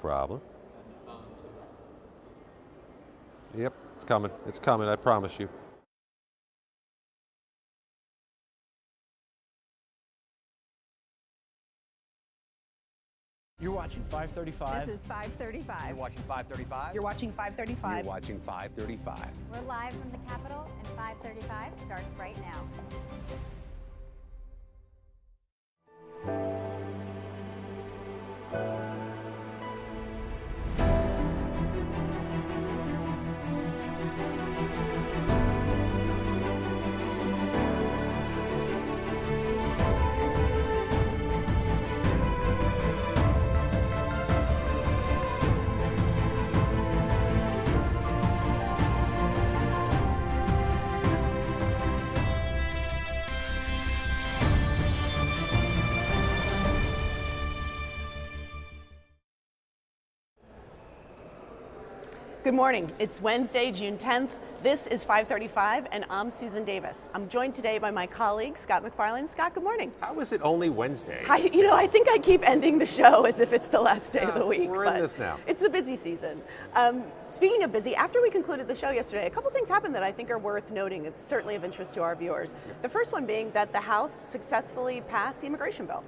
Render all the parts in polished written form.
problem. Yep, it's coming. It's coming, I promise you. You're watching 535. This is 535. You're watching 535. You're watching 535. You're watching 535. We're live from the Capitol, and 535 starts right now. Good morning. It's Wednesday, June 10th. This is 535, and I'm Susan Davis. I'm joined today by my colleague, Scott McFarlane. Scott, good morning. How is it only Wednesday? I think I keep ending the show as if it's the last day of the week. We're in this now. It's the busy season. Speaking of busy, after we concluded the show yesterday, a couple things happened that I think are worth noting. It's certainly of interest to our viewers. The first one being that the House successfully passed the immigration bill.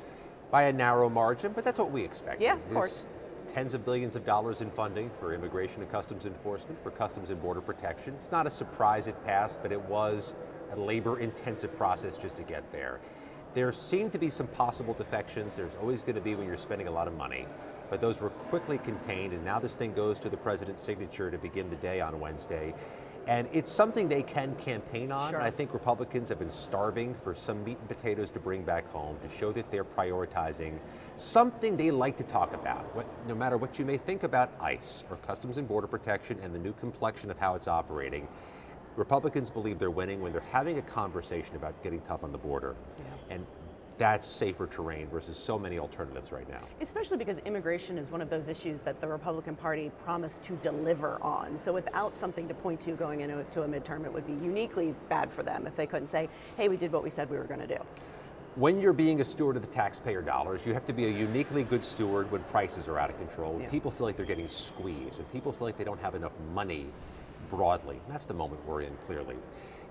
By a narrow margin, but that's what we expected. Yeah, of course. Tens of billions of dollars in funding for immigration and customs enforcement, for customs and border protection. It's not a surprise it passed, but it was a labor-intensive process just to get there. There seemed to be some possible defections. There's always going to be when you're spending a lot of money, but those were quickly contained, and now this thing goes to the president's signature to begin the day on Wednesday. And it's something they can campaign on. Sure. I think Republicans have been starving for some meat and potatoes to bring back home to show that they're prioritizing something they like to talk about. No matter what you may think about ICE or Customs and Border Protection and the new complexion of how it's operating, Republicans believe they're winning when they're having a conversation about getting tough on the border. Yeah. And that's safer terrain versus so many alternatives right now. Especially because immigration is one of those issues that the Republican Party promised to deliver on. So without something to point to going into a midterm, it would be uniquely bad for them if they couldn't say, hey, we did what we said we were going to do. When you're being a steward of the taxpayer dollars, you have to be a uniquely good steward when prices are out of control, when people feel like they're getting squeezed, when people feel like they don't have enough money broadly. That's the moment we're in, clearly.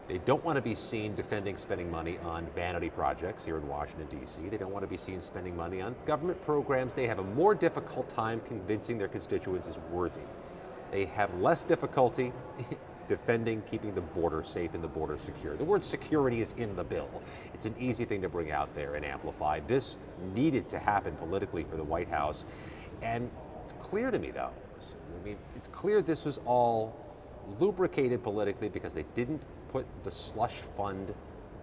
They don't want to be seen defending spending money on vanity projects here in Washington, D.C. They don't want to be seen spending money on government programs they have a more difficult time convincing their constituents is worthy. They have less difficulty defending keeping the border safe and the border secure. The word security is in the bill. It's an easy thing to bring out there and amplify. This needed to happen politically for the White House. And it's clear to me, though, it's clear this was all lubricated politically because they didn't put the slush fund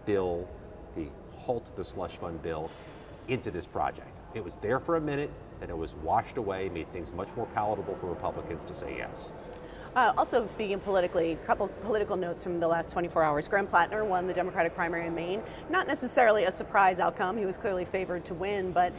bill, the halt the slush fund bill, into this project. It was there for a minute, then it was washed away, made things much more palatable for Republicans to say yes. Also, speaking politically, a couple political notes from the last 24 hours. Graham Plattner won the Democratic primary in Maine. Not necessarily a surprise outcome. He was clearly favored to win, but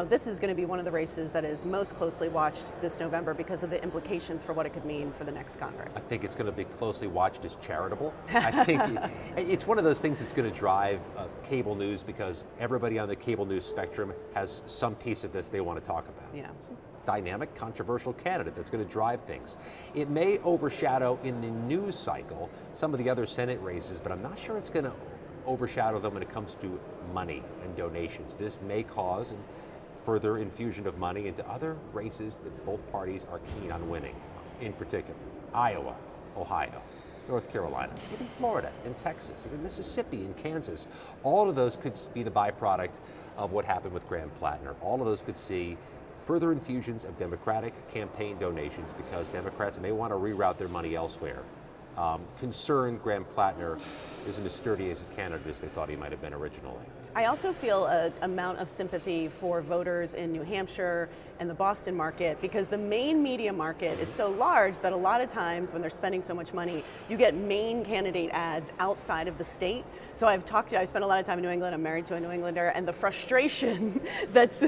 this is going to be one of the races that is most closely watched this November because of the implications for what it could mean for the next Congress. I think it's going to be closely watched as charitable. I think it's one of those things that's going to drive cable news because everybody on the cable news spectrum has some piece of this they want to talk about. Yeah. It's a dynamic, controversial candidate that's going to drive things. It may overshadow in the news cycle some of the other Senate races, but I'm not sure it's going to overshadow them when it comes to money and donations. This may cause further infusion of money into other races that both parties are keen on winning, in particular Iowa, Ohio, North Carolina, even Florida and Texas, even Mississippi and Kansas. All of those could be the byproduct of what happened with Graham Plattner. All of those could see further infusions of Democratic campaign donations because Democrats may want to reroute their money elsewhere. Concerned Graham Plattner isn't as sturdy as a candidate as they thought he might have been originally. I also feel an amount of sympathy for voters in New Hampshire and the Boston market because the Maine media market is so large that a lot of times when they're spending so much money, you get Maine candidate ads outside of the state. So I spent a lot of time in New England. I'm married to a New Englander, and the frustration that's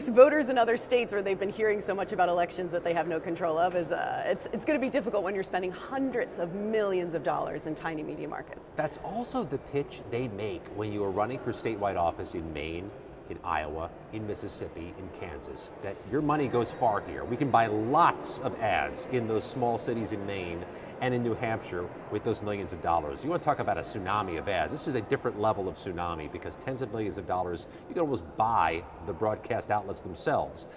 voters in other states where they've been hearing so much about elections that they have no control of is it's going to be difficult when you're spending hundreds of millions of dollars in tiny media markets. That's also the pitch they make when you are running for statewide office in Maine. in Iowa, in Mississippi, in Kansas, that your money goes far here. We can buy lots of ads in those small cities in Maine and in New Hampshire with those millions of dollars. You want to talk about a tsunami of ads. This is a different level of tsunami because tens of millions of dollars, you can almost buy the broadcast outlets themselves.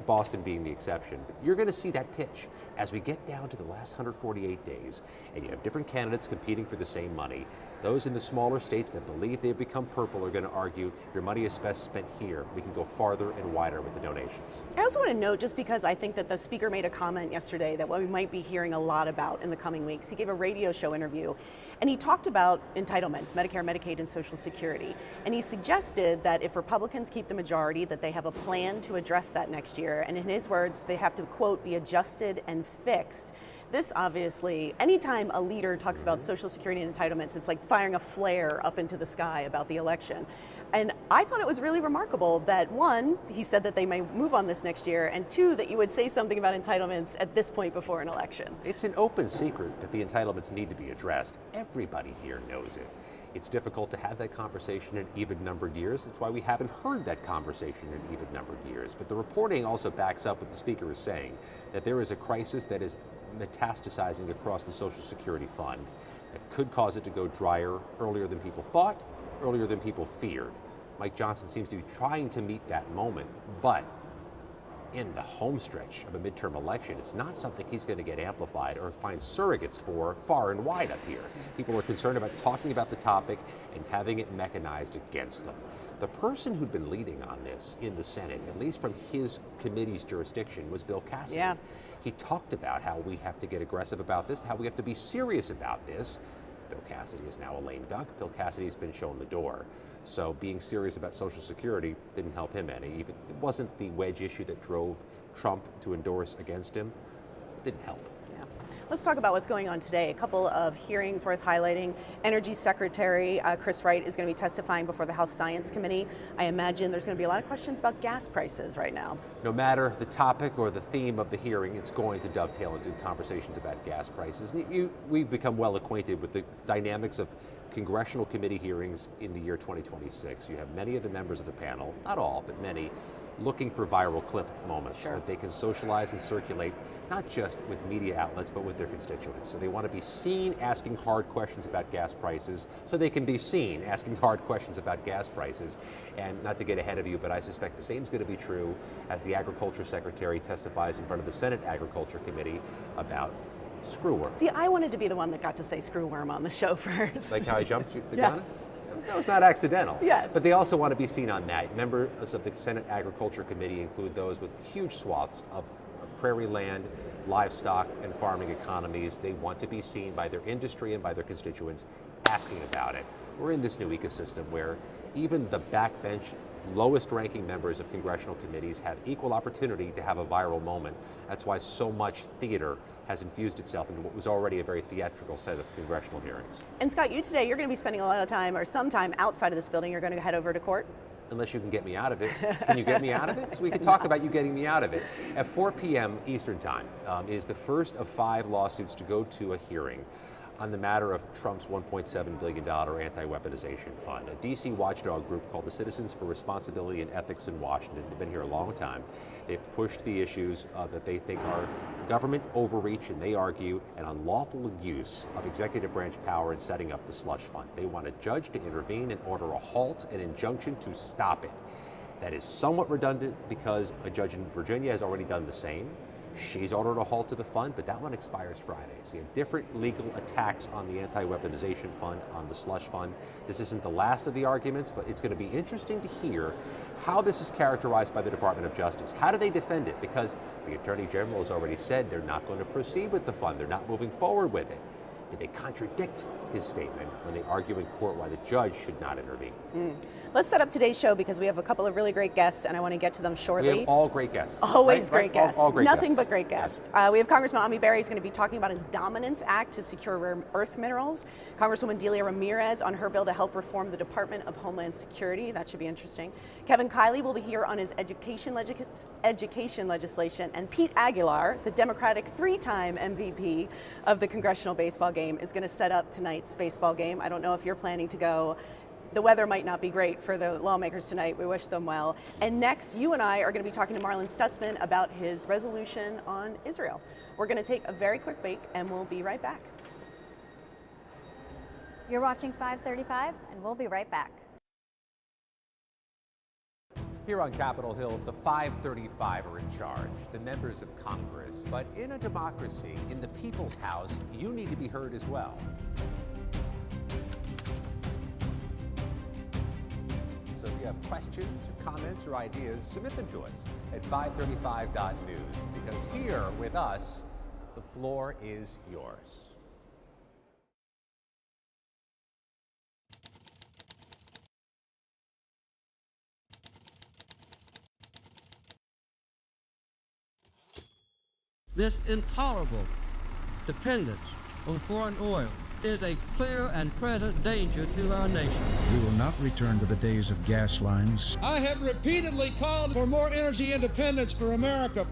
Boston being the exception. But you're going to see that pitch as we get down to the last 148 days and you have different candidates competing for the same money. Those in the smaller states that believe they've become purple are going to argue your money is best spent here. We can go farther and wider with the donations. I also want to note, just because I think that the speaker made a comment yesterday that what we might be hearing a lot about in the coming weeks. He gave a radio show interview and he talked about entitlements, Medicare, Medicaid, and Social Security. And he suggested that if Republicans keep the majority, that they have a plan to address that next year. And in his words, they have to, quote, be adjusted and fixed. This obviously, anytime a leader talks about Social Security and entitlements, it's like firing a flare up into the sky about the election. And I thought it was really remarkable that, one, he said that they may move on this next year, and two, that you would say something about entitlements at this point before an election. It's an open secret that the entitlements need to be addressed. Everybody here knows it. It's difficult to have that conversation in even-numbered years. That's why we haven't heard that conversation in even-numbered years. But the reporting also backs up what the speaker is saying, that there is a crisis that is metastasizing across the Social Security fund that could cause it to go drier earlier than people thought, earlier than people feared. Mike Johnson seems to be trying to meet that moment, but in the home stretch of a midterm election, it's not something he's going to get amplified or find surrogates for far and wide up here. People are concerned about talking about the topic and having it mechanized against them. The person who'd been leading on this in the Senate, at least from his committee's jurisdiction, was Bill Cassidy. Yeah. He talked about how we have to get aggressive about this, how we have to be serious about this. Bill Cassidy is now a lame duck. Bill Cassidy's been shown the door. So being serious about Social Security didn't help him any. Even it wasn't the wedge issue that drove Trump to endorse against him. It didn't help. Yeah. Let's talk about what's going on today. A couple of hearings worth highlighting. Energy Secretary Chris Wright is going to be testifying before the House Science Committee. I imagine there's going to be a lot of questions about gas prices right now. No matter the topic or the theme of the hearing, it's going to dovetail into conversations about gas prices. We've become well acquainted with the dynamics of congressional committee hearings in the year 2026. You have many of the members of the panel, not all, but many, looking for viral clip moments that they can socialize and circulate, not just with media outlets, but with their constituents. So they want to be seen asking hard questions about gas prices, so they can be seen asking hard questions about gas prices. And not to get ahead of you, but I suspect the same is going to be true as the Agriculture Secretary testifies in front of the Senate Agriculture Committee about screwworm. See, I wanted to be the one that got to say screwworm on the show first. Like how I jumped the gun? Yes. That was not accidental. Yes. But they also want to be seen on that. Members of the Senate Agriculture Committee include those with huge swaths of prairie land, livestock, and farming economies. They want to be seen by their industry and by their constituents asking about it. We're in this new ecosystem where even the backbench, lowest-ranking members of congressional committees have equal opportunity to have a viral moment. That's why so much theater has infused itself into what was already a very theatrical set of congressional hearings. And Scott, you today, you're going to be spending a lot of time, or some time outside of this building. You're going to head over to court? Unless you can get me out of it. Can you get me out of it? So we can talk about you getting me out of it. At 4 p.m. Eastern Time is the first of 5 lawsuits to go to a hearing on the matter of Trump's $1.7 billion anti-weaponization fund. A D.C. watchdog group called the Citizens for Responsibility and Ethics in Washington. They've been here a long time. They've pushed the issues that they think are government overreach, and they argue an unlawful use of executive branch power in setting up the slush fund. They want a judge to intervene and order a halt, an injunction to stop it. That is somewhat redundant because a judge in Virginia has already done the same. She's ordered a halt to the fund, but that one expires Friday. So you have different legal attacks on the anti-weaponization fund, on the slush fund. This isn't the last of the arguments, but it's going to be interesting to hear how this is characterized by the Department of Justice. How do they defend it? Because the Attorney General has already said they're not going to proceed with the fund. They're not moving forward with it. They contradict his statement when they argue in court why the judge should not intervene. Let's set up today's show because we have a couple of really great guests and I want to get to them shortly. We have all great guests. Always great guests. All great Nothing guests. but great guests. Yes. We have Congressman Bera. He's going to be talking about his Dominance Act to secure rare earth minerals. Congresswoman Delia Ramirez on her bill to help reform the Department of Homeland Security. That should be interesting. Kevin Kiley will be here on his education legislation. And Pete Aguilar, the Democratic 3-time MVP of the Congressional Baseball Game, is going to set up tonight's baseball game. I don't know if you're planning to go. the weather might not be great for the lawmakers tonight. We wish them well. And next, you and I are going to be talking to Marlin Stutzman about his resolution on Israel. We're going to take a very quick break, and we'll be right back. You're watching 535, and we'll be right back. Here on Capitol Hill, the 535 are in charge, the members of Congress. But in a democracy, in the people's house, you need to be heard as well. So if you have questions or comments or ideas, submit them to us at 535.news, because here with us, the floor is yours. This intolerable dependence on foreign oil is a clear and present danger to our nation. We will not return to the days of gas lines. I have repeatedly called for more energy independence for America.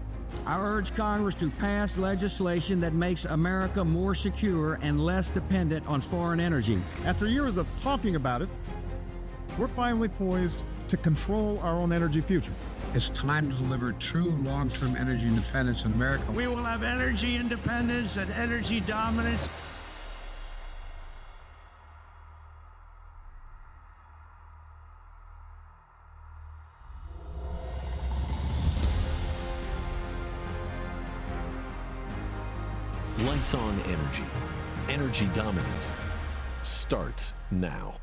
I urge Congress to pass legislation that makes America more secure and less dependent on foreign energy. After years of talking about it, we're finally poised to control our own energy future. It's time to deliver true long-term energy independence in America. We will have energy independence and energy dominance. Lights on energy. Energy dominance starts now.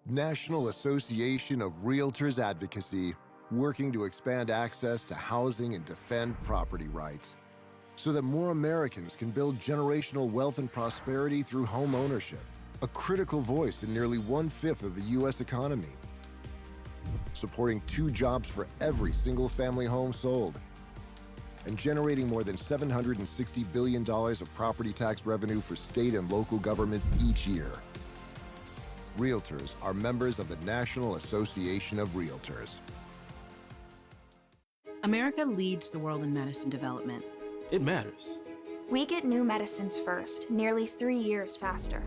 National Association of Realtors Advocacy, working to expand access to housing and defend property rights so that more Americans can build generational wealth and prosperity through home ownership, a critical voice in nearly 1/5 of the U.S. economy, supporting 2 jobs for every single-family home sold, and generating more than $760 billion of property tax revenue for state and local governments each year. Realtors are members of the National Association of Realtors. America leads the world in medicine development. It matters. We get new medicines first, nearly 3 years faster.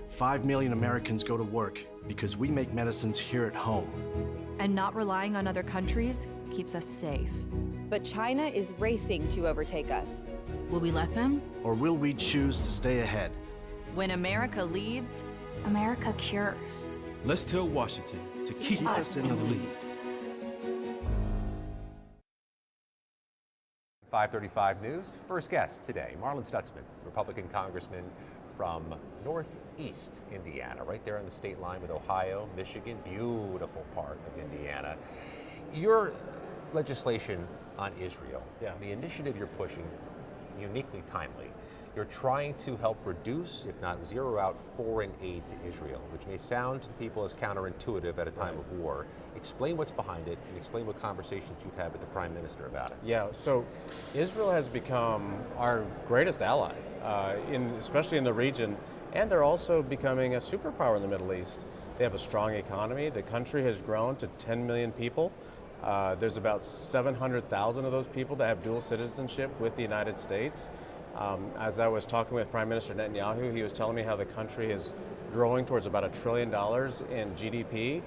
5 million Americans go to work because we make medicines here at home. And not relying on other countries keeps us safe. But China is racing to overtake us. Will we let them? Or will we choose to stay ahead? When America leads, America cures. Let's tell Washington to keep us in the lead. 535 News, first guest today, Marlin Stutzman, Republican congressman from northeast Indiana, right there on the state line with Ohio, Michigan, beautiful part of Indiana. Your legislation on Israel, the initiative you're pushing, uniquely timely. You're trying to help reduce, if not zero out, foreign aid to Israel, which may sound to people as counterintuitive at a time of war. Explain what's behind it and explain what conversations you've had with the Prime Minister about it. Yeah, so Israel has become our greatest ally, especially in the region, and they're also becoming a superpower in the Middle East. They have a strong economy. The country has grown to 10 million people. There's about 700,000 of those people that have dual citizenship with the United States. As I was talking with Prime Minister Netanyahu, he was telling me how the country is growing towards about $1 trillion in GDP.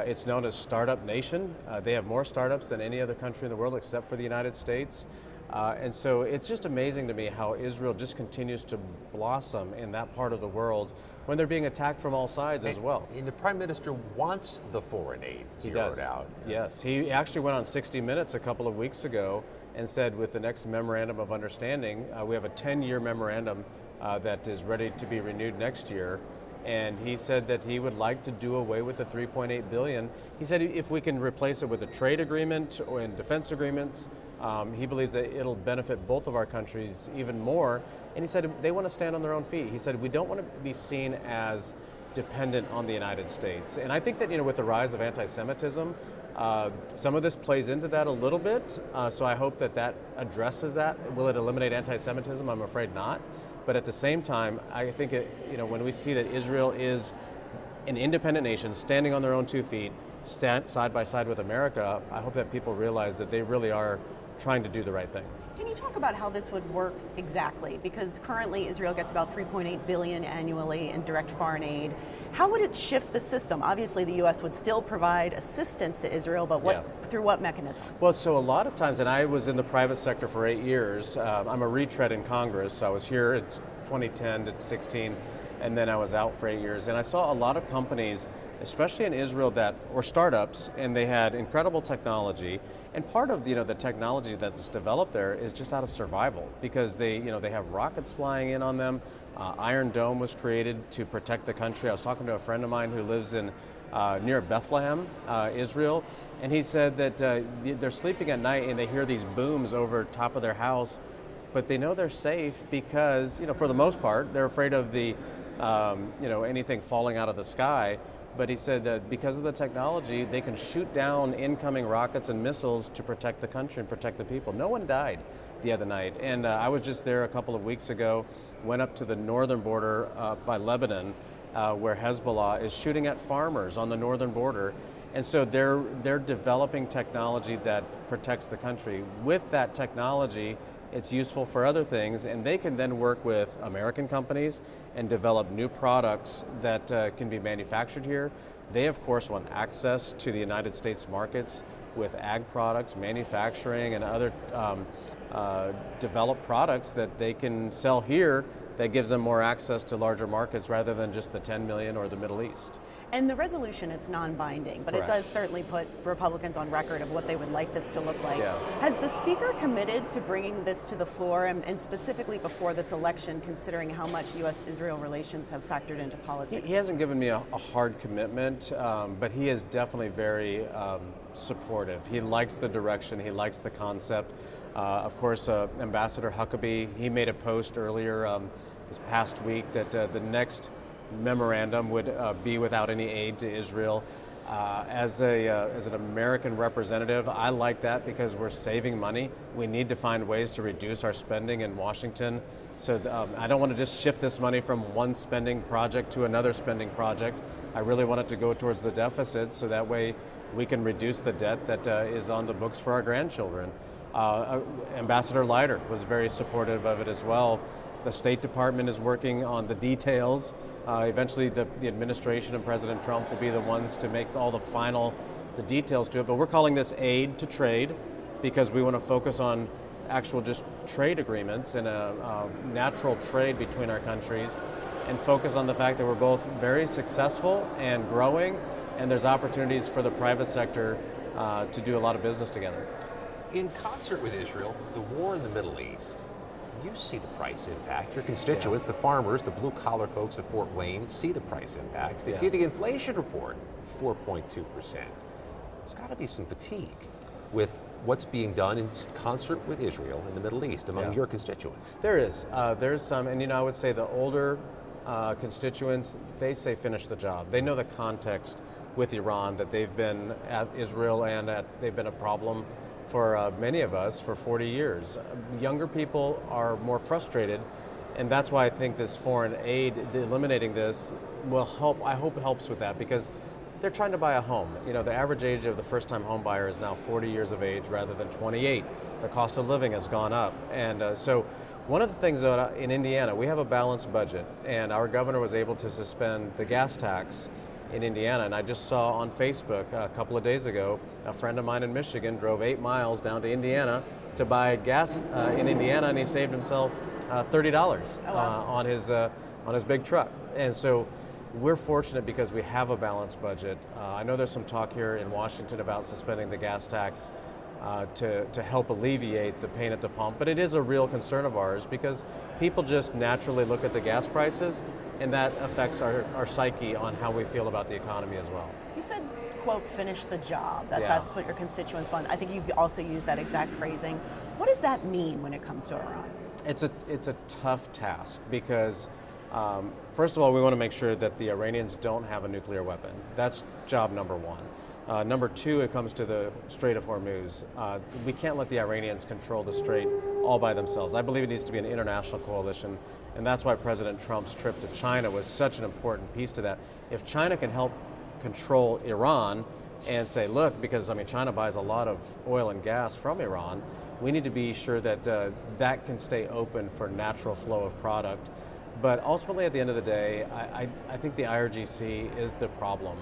It's known as Startup Nation. They have more startups than any other country in the world except for the United States. And so it's just amazing to me how Israel just continues to blossom in that part of the world when they're being attacked from all sides as well. And the Prime Minister wants the foreign aid zeroed out. Yes, he actually went on 60 Minutes a couple of weeks ago and said with the next memorandum of understanding, we have a 10-year memorandum that is ready to be renewed next year. And he said that he would like to do away with the $3.8 billion. He said if we can replace it with a trade agreement or in defense agreements, he believes that it'll benefit both of our countries even more. And he said they want to stand on their own feet. He said we don't want to be seen as dependent on the United States. And I think that, with the rise of anti-Semitism, some of this plays into that a little bit. So I hope that that addresses that. Will it eliminate anti-Semitism? I'm afraid not. But at the same time, I think when we see that Israel is an independent nation standing on their own 2 feet, stand side by side with America, I hope that people realize that they really are trying to do the right thing. Can you talk about how this would work exactly? Because currently Israel gets about $3.8 billion annually in direct foreign aid. How would it shift the system? Obviously, the U.S. would still provide assistance to Israel, but through what mechanisms? Well, so a lot of times, and I was in the private sector for 8 years. I'm a retread in Congress. So I was here in 2010 to 16, and then I was out for 8 years. And I saw a lot of companies, especially in Israel, that were startups, and they had incredible technology. And part of the technology that's developed there is just out of survival, because they have rockets flying in on them. Iron Dome was created to protect the country. I was talking to a friend of mine who lives in near Bethlehem, Israel, and he said that they're sleeping at night and they hear these booms over top of their house, but they know they're safe because, for the most part, they're afraid of the, anything falling out of the sky. But he said because of the technology, they can shoot down incoming rockets and missiles to protect the country and protect the people. No one died the other night. And I was just there a couple of weeks ago, went up to the northern border by Lebanon, where Hezbollah is shooting at farmers on the northern border. And so they're developing technology that protects the country. With that technology, it's useful for other things, and they can then work with American companies and develop new products that can be manufactured here. They, of course, want access to the United States markets with ag products, manufacturing, and other developed products that they can sell here that gives them more access to larger markets rather than just the 10 million or the Middle East. And the resolution, it's non-binding, but Correct. It does certainly put Republicans on record of what they would like this to look like. Yeah. Has the Speaker committed to bringing this to the floor, and specifically before this election, considering how much U.S. Israel relations have factored into politics? He hasn't given me a hard commitment, but he is definitely very supportive. He likes the direction, he likes the concept. Of course, Ambassador Huckabee, he made a post earlier this past week that the next memorandum would be without any aid to Israel. As an American representative, I like that because we're saving money. We need to find ways to reduce our spending in Washington. So I don't want to just shift this money from one spending project to another spending project. I really want it to go towards the deficit so that way we can reduce the debt that is on the books for our grandchildren. Ambassador Leiter was very supportive of it as well. The State Department is working on the details. Eventually the administration and President Trump will be the ones to make all the details to it, but we're calling this aid to trade because we want to focus on actual just trade agreements and a natural trade between our countries and focus on the fact that we're both very successful and growing, and there's opportunities for the private sector to do a lot of business together. In concert with Israel, the war in the Middle East, you see the price impact. Your constituents, the farmers, the blue-collar folks of Fort Wayne, see the price impacts. They see the inflation report, 4.2%. There's got to be some fatigue with what's being done in concert with Israel in the Middle East among your constituents. There is. There's some, and I would say the older constituents, they say finish the job. They know the context with Iran, that they've been at Israel and they've been a problem for many of us for 40 years. Younger people are more frustrated, and that's why I think this foreign aid, eliminating this, will help. I hope it helps with that because they're trying to buy a home. The average age of the first-time home buyer is now 40 years of age rather than 28. The cost of living has gone up, and so one of the things that in Indiana, we have a balanced budget, and our governor was able to suspend the gas tax in Indiana. And I just saw on Facebook a couple of days ago, a friend of mine in Michigan drove 8 miles down to Indiana to buy gas in Indiana, and he saved himself $30 on his big truck. And so we're fortunate because we have a balanced budget. I know there's some talk here in Washington about suspending the gas tax to help alleviate the pain at the pump, but it is a real concern of ours because people just naturally look at the gas prices, and that affects our psyche on how we feel about the economy as well. You said, quote, finish the job. That's what your constituents want. I think you've also used that exact phrasing. What does that mean when it comes to Iran? It's a tough task because first of all, we want to make sure that the Iranians don't have a nuclear weapon. That's job number one. Number two, it comes to the Strait of Hormuz. We can't let the Iranians control the strait all by themselves. I believe it needs to be an international coalition, and that's why President Trump's trip to China was such an important piece to that. If China can help control Iran and say, look, because China buys a lot of oil and gas from Iran, We need to be sure that that can stay open for natural flow of product. But ultimately, at the end of the day, I think the IRGC is the problem.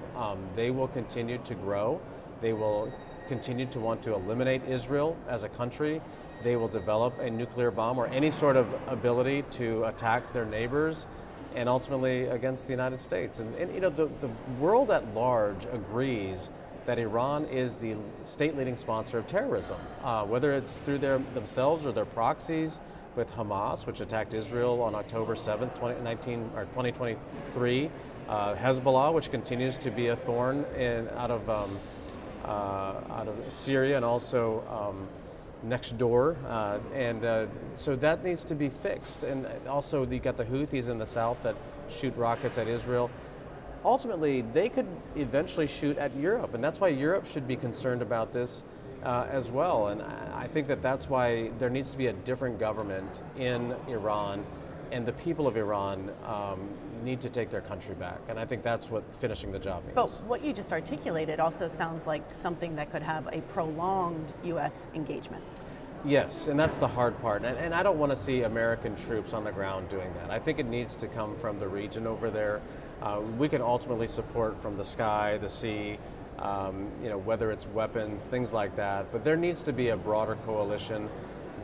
They will continue to grow. They will continue to want to eliminate Israel as a country. They will develop a nuclear bomb or any sort of ability to attack their neighbors and ultimately against the United States. And you know, the world at large agrees that Iran is the state leading sponsor of terrorism, whether it's through themselves or their proxies with Hamas, which attacked Israel on October 7th, 2023, Hezbollah, which continues to be a thorn out of Syria and also next door, so that needs to be fixed. And also you got the Houthis in the south that shoot rockets at Israel. Ultimately, they could eventually shoot at Europe, and that's why Europe should be concerned about this as well. And I think that that's why there needs to be a different government in Iran, and the people of Iran need to take their country back. And I think that's what finishing the job means. But what you just articulated also sounds like something that could have a prolonged U.S. engagement. Yes, and that's the hard part. And I don't want to see American troops on the ground doing that. I think it needs to come from the region over there. We can ultimately support from the sky, the sea, you know, whether it's weapons, things like that. But there needs to be a broader coalition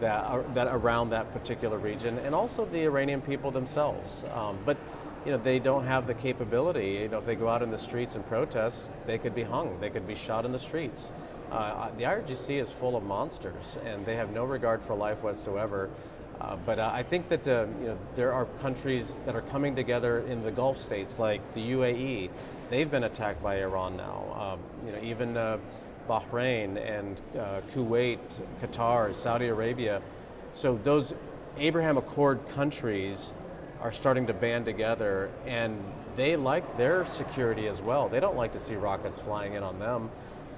that around that particular region, and also the Iranian people themselves. But you know, they don't have the capability. You know, if they go out in the streets and protest, they could be hung. They could be shot in the streets. The IRGC is full of monsters, and they have no regard for life whatsoever. But I think that you know, there are countries that are coming together in the Gulf states, like the UAE. They've been attacked by Iran now. You know, even Bahrain and Kuwait, Qatar, Saudi Arabia. So those Abraham Accord countries are starting to band together, and they like their security as well. They don't like to see rockets flying in on them.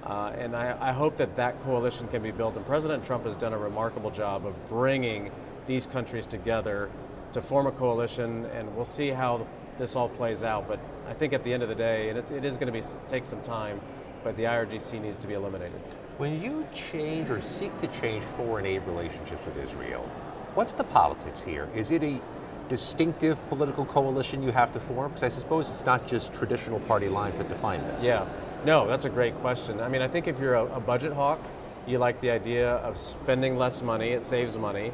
And I hope that that coalition can be built. And President Trump has done a remarkable job of bringing these countries together to form a coalition, and we'll see how this all plays out. But I think at the end of the day, and it is going to take some time, but the IRGC needs to be eliminated. When you change or seek to change foreign aid relationships with Israel, what's the politics here? Is it a distinctive political coalition you have to form? Because I suppose it's not just traditional party lines that define this. Yeah, no, that's a great question. I mean, I think if you're a budget hawk, you like the idea of spending less money, it saves money.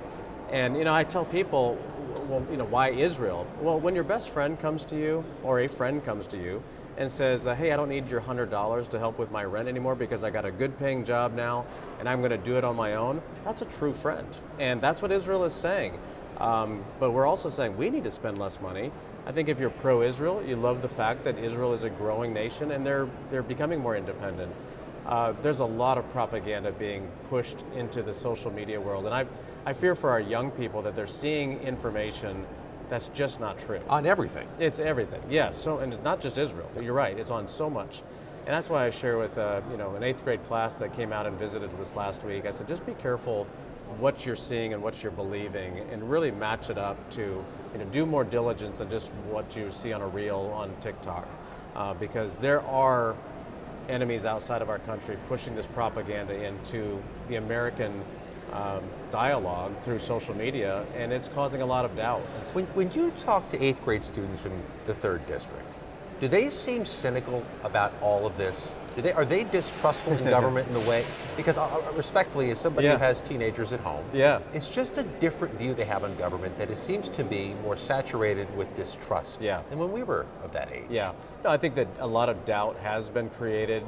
And, you know, I tell people, well, you know, why Israel? Well, when your best friend comes to you, or a friend comes to you, and says, hey, I don't need your $100 to help with my rent anymore because I got a good paying job now and I'm going to do it on my own, that's a true friend. And that's what Israel is saying. But we're also saying we need to spend less money. I think if you're pro-Israel, you love the fact that Israel is a growing nation and they're becoming more independent. There's a lot of propaganda being pushed into the social media world, and I fear for our young people that they're seeing information that's just not true. On everything. It's everything, yes. So, and it's not just Israel. You're right, it's on so much. And that's why I share with you know, an 8th grade class that came out and visited this last week. I said, just be careful what you're seeing and what you're believing, and really match it up to, you know, do more diligence than just what you see on a reel on TikTok, because there are enemies outside of our country pushing this propaganda into the American dialogue through social media, and it's causing a lot of doubt. When you talk to 8th grade students from the 3rd District, do they seem cynical about all of this? Are they distrustful in government in the way? Because respectfully, as somebody who has teenagers at home, it's just a different view they have on government that it seems to be more saturated with distrust than when we were of that age. Yeah, no, I think that a lot of doubt has been created,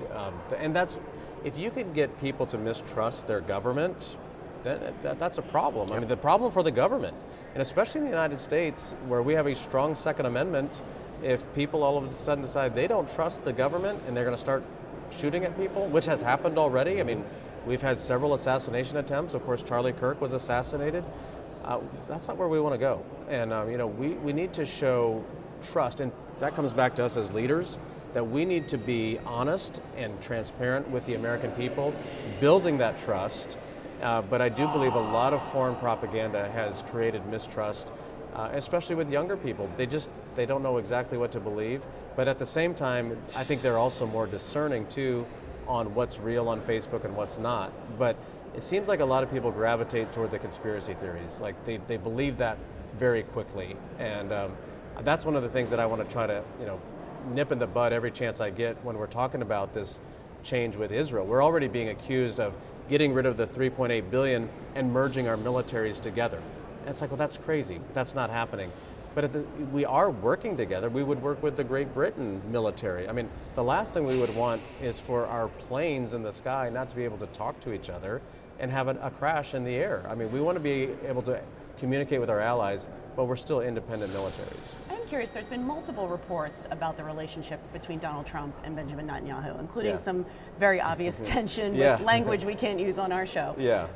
and that's, if you can get people to mistrust their government, that's a problem. I mean, the problem for the government, and especially in the United States, where we have a strong Second Amendment, if people all of a sudden decide they don't trust the government and they're going to start shooting at people, which has happened already. I mean, we've had several assassination attempts. Of course, Charlie Kirk was assassinated. That's not where we want to go. And you know, we need to show trust, and that comes back to us as leaders, that we need to be honest and transparent with the American people, building that trust. But I do believe a lot of foreign propaganda has created mistrust, especially with younger people. They don't know exactly what to believe. But at the same time, I think they're also more discerning too on what's real on Facebook and what's not. But it seems like a lot of people gravitate toward the conspiracy theories. Like they believe that very quickly. And that's one of the things that I want to try to, nip in the bud every chance I get when we're talking about this change with Israel. We're already being accused of getting rid of the $3.8 billion and merging our militaries together. And it's like, well, that's crazy. That's not happening. But we are working together. We would work with the Great Britain military. I mean, the last thing we would want is for our planes in the sky not to be able to talk to each other and have a crash in the air. I mean, we want to be able to communicate with our allies, but we're still independent militaries. I'm curious, there's been multiple reports about the relationship between Donald Trump and Benjamin Netanyahu, including some very obvious tension with language we can't use on our show. Yeah.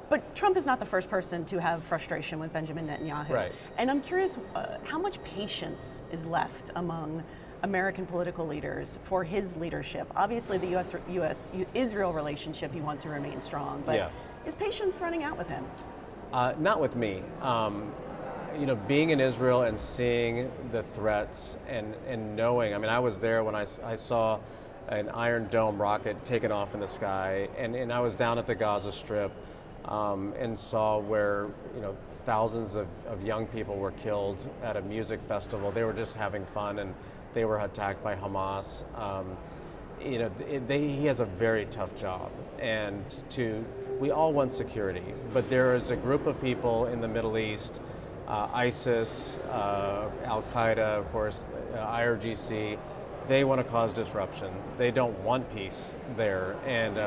But Trump is not the first person to have frustration with Benjamin Netanyahu. Right. And I'm curious how much patience is left among American political leaders for his leadership. Obviously, the U.S. Israel relationship, you want to remain strong, but is patience running out with him? Not with me. Being in Israel and seeing the threats and knowing, I mean, I was there when I saw an Iron Dome rocket taken off in the sky, and I was down at the Gaza Strip and saw where, thousands of young people were killed at a music festival. They were just having fun, and they were attacked by Hamas. He has a very tough job, and we all want security, but there is a group of people in the Middle East, ISIS, Al-Qaeda, of course, IRGC, they want to cause disruption. They don't want peace there. And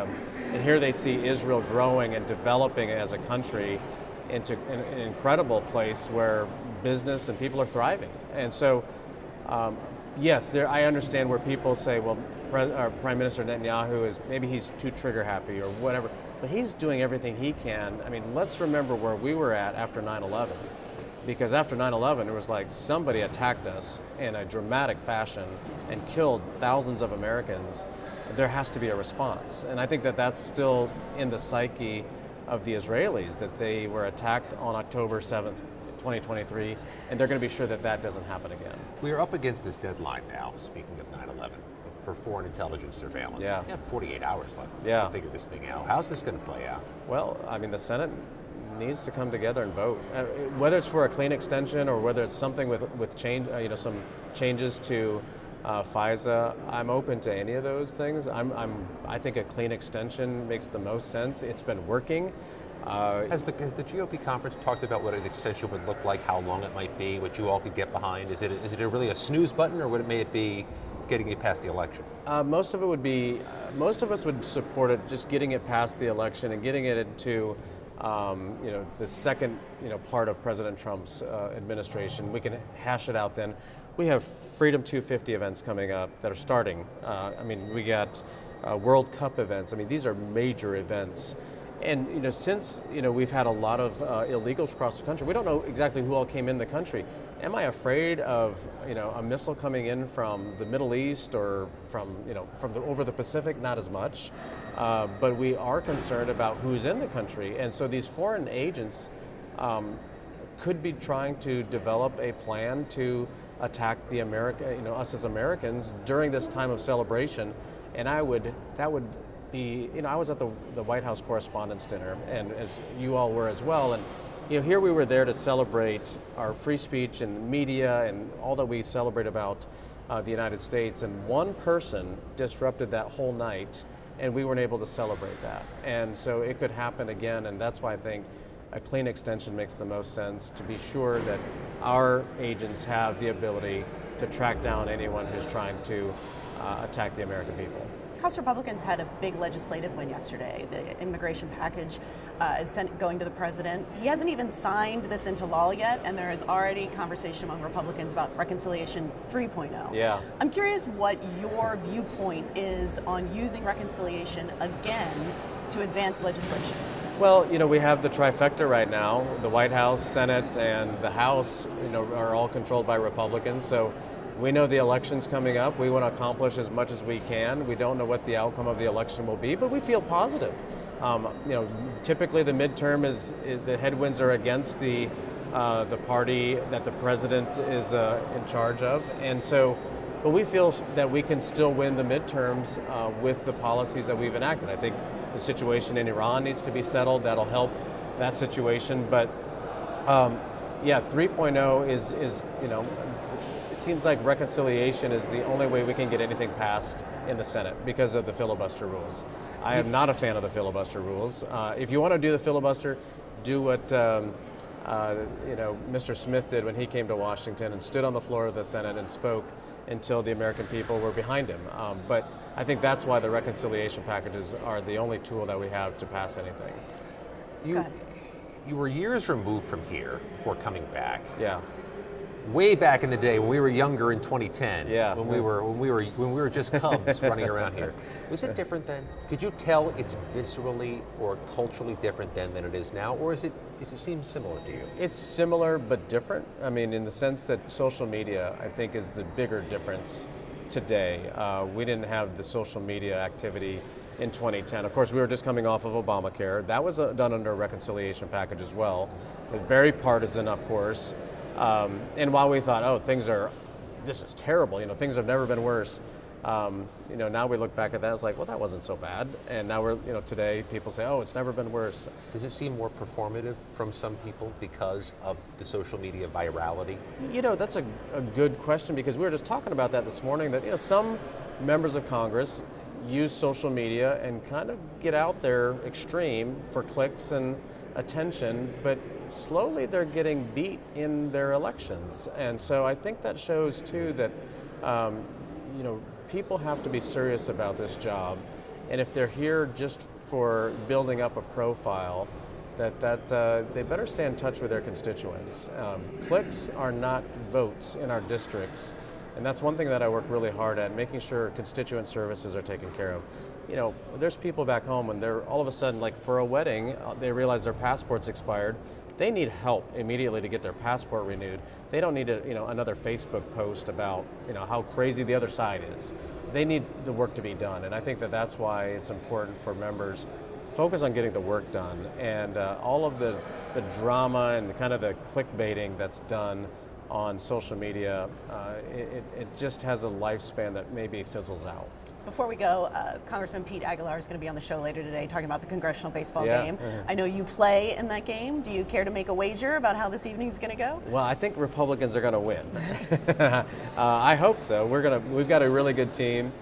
here they see Israel growing and developing as a country into an incredible place where business and people are thriving. And so, yes, I understand where people say, well, Prime Minister Netanyahu maybe he's too trigger happy or whatever, but he's doing everything he can. I mean, let's remember where we were at after 9/11. Because after 9/11, it was like somebody attacked us in a dramatic fashion and killed thousands of Americans. There has to be a response. And I think that that's still in the psyche of the Israelis, that they were attacked on October 7th, 2023, and they're going to be sure that that doesn't happen again. We are up against this deadline now, speaking of 9/11, for foreign intelligence surveillance. Yeah. We have 48 hours left to figure this thing out. How's this going to play out? Well, I mean, the Senate needs to come together and vote. Whether it's for a clean extension or whether it's something with change, some changes to FISA, I'm open to any of those things. I think a clean extension makes the most sense. It's been working. Has the GOP conference talked about what an extension would look like, how long it might be, what you all could get behind? Is it really a snooze button, or may it be getting it past the election? Most of us would support it, just getting it past the election and getting it into the second, part of President Trump's administration. We can hash it out then. We have Freedom 250 events coming up that are starting. We got World Cup events. I mean, these are major events. And, since, we've had a lot of illegals across the country, we don't know exactly who all came in the country. Am I afraid of, a missile coming in from the Middle East or from over the Pacific? Not as much. But we are concerned about who's in the country. And so these foreign agents could be trying to develop a plan to attack us as Americans during this time of celebration. And that would be, I was at the White House Correspondents' Dinner, and as you all were as well. And here we were there to celebrate our free speech and media and all that we celebrate about the United States. And one person disrupted that whole night, and we weren't able to celebrate that. And so it could happen again, and that's why I think a clean extension makes the most sense, to be sure that our agents have the ability to track down anyone who's trying to attack the American people. House Republicans had a big legislative win yesterday. The immigration package is going to the president. He hasn't even signed this into law yet, and there is already conversation among Republicans about Reconciliation 3.0. Yeah. I'm curious what your viewpoint is on using reconciliation again to advance legislation. Well, we have the trifecta right now. The White House, Senate, and the House, are all controlled by Republicans. So we know the election's coming up. We want to accomplish as much as we can. We don't know what the outcome of the election will be, but we feel positive. Typically the midterm the headwinds are against the party that the president is in charge of, and so. But we feel that we can still win the midterms with the policies that we've enacted. I think The situation in Iran needs to be settled. That'll help that situation. But yeah, 3.0 is it seems like reconciliation is the only way we can get anything passed in the Senate because of the filibuster rules. I am not a fan of the filibuster rules. If you want to do the filibuster, do what Mr. Smith did when he came to Washington and stood on the floor of the Senate and spoke until the American people were behind him. But I think that's why the reconciliation packages are the only tool that we have to pass anything. You were years removed from here before coming back. Yeah. Way back in the day when we were younger in 2010. Yeah. When we were just cubs running around here. Was it different then? Could you tell it's viscerally or culturally different then than it is now, or does it seem similar to you? It's similar but different. I mean, in the sense that social media, I think, is the bigger difference today. We didn't have the social media activity in 2010. Of course, we were just coming off of Obamacare. That was done under a reconciliation package as well. It was very partisan, of course. And while we thought, this is terrible, things have never been worse. Now we look back at that, it's like, well, that wasn't so bad. And now today people say, it's never been worse. Does it seem more performative from some people because of the social media virality? That's a good question, because we were just talking about that this morning, that, some members of Congress use social media and kind of get out there extreme for clicks and attention, but slowly they're getting beat in their elections. And so I think that shows too that people have to be serious about this job, and if they're here just for building up a profile, that they better stay in touch with their constituents. Clicks are not votes in our districts, and that's one thing that I work really hard at, making sure constituent services are taken care of. There's people back home when they're all of a sudden, like for a wedding, they realize their passport's expired. They need help immediately to get their passport renewed. They don't need another Facebook post about how crazy the other side is. They need the work to be done, and I think that's why it's important for members to focus on getting the work done, and all of the drama and kind of the clickbaiting that's done on social media, it just has a lifespan that maybe fizzles out. Before we go, Congressman Pete Aguilar is going to be on the show later today talking about the Congressional Baseball Game. I know you play in that game. Do you care to make a wager about how this evening is going to go? Well, I think Republicans are going to win. I hope so. We've got a really good team.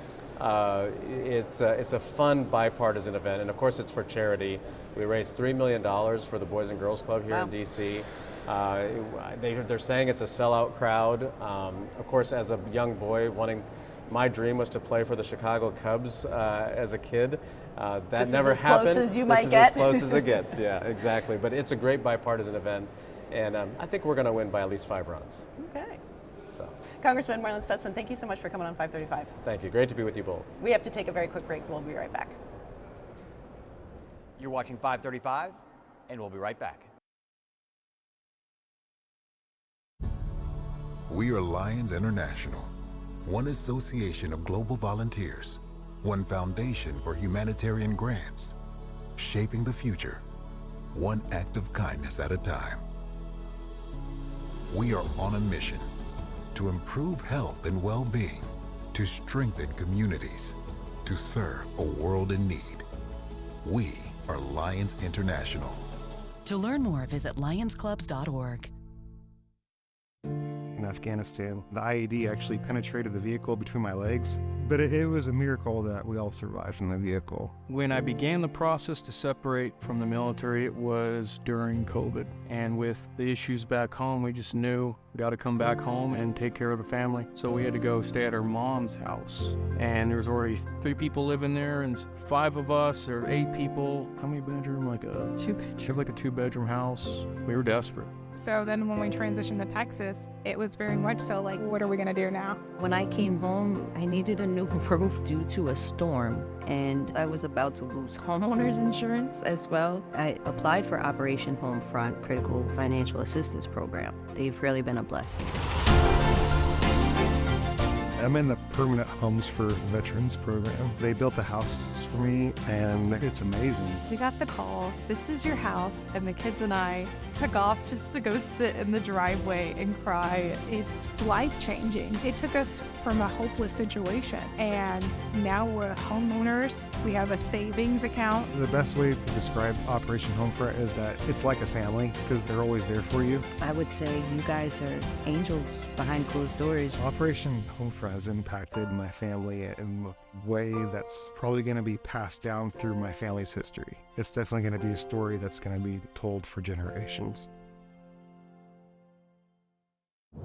It's a fun bipartisan event, and of course it's for charity. We raised $3 million for the Boys and Girls Club here in D.C. They're saying it's a sellout crowd. Of course, as a young boy, my dream was to play for the Chicago Cubs as a kid. That never happened. This is as close as you might get. This is as close as it gets, yeah, exactly. But it's a great bipartisan event, and I think we're going to win by at least 5 runs. Okay. So, Congressman Marlin Stutzman, thank you so much for coming on 535. Thank you. Great to be with you both. We have to take a very quick break. We'll be right back. You're watching 535, and we'll be right back. We are Lions International, one association of global volunteers, one foundation for humanitarian grants, shaping the future, one act of kindness at a time. We are on a mission to improve health and well-being, to strengthen communities, to serve a world in need. We are Lions International. To learn more, visit lionsclubs.org. In Afghanistan, the IED actually penetrated the vehicle between my legs, but it was a miracle that we all survived in the vehicle. When I began the process to separate from the military, it was during COVID. And with the issues back home, we just knew we got to come back home and take care of the family. So we had to go stay at our mom's house. And there's already 3 people living there, and 5 of us, or 8 people. How many bedroom? Like a 2-bedroom. Like a 2-bedroom house. We were desperate. So then when we transitioned to Texas, it was very much so like, what are we gonna do now? When I came home, I needed a new roof due to a storm, and I was about to lose homeowners insurance as well. I applied for Operation Homefront Critical Financial Assistance Program. They've really been a blessing. I'm in the Permanent Homes for Veterans program. They built a house for me, and it's amazing. We got the call, this is your house, and the kids and I took off just to go sit in the driveway and cry. It's life-changing. It took us from a hopeless situation, and now we're homeowners. We have a savings account. The best way to describe Operation Homefront is that it's like a family because they're always there for you. I would say you guys are angels behind closed doors. Operation Homefront has impacted my family in a way that's probably going to be passed down through my family's history. It's definitely going to be a story that's going to be told for generations.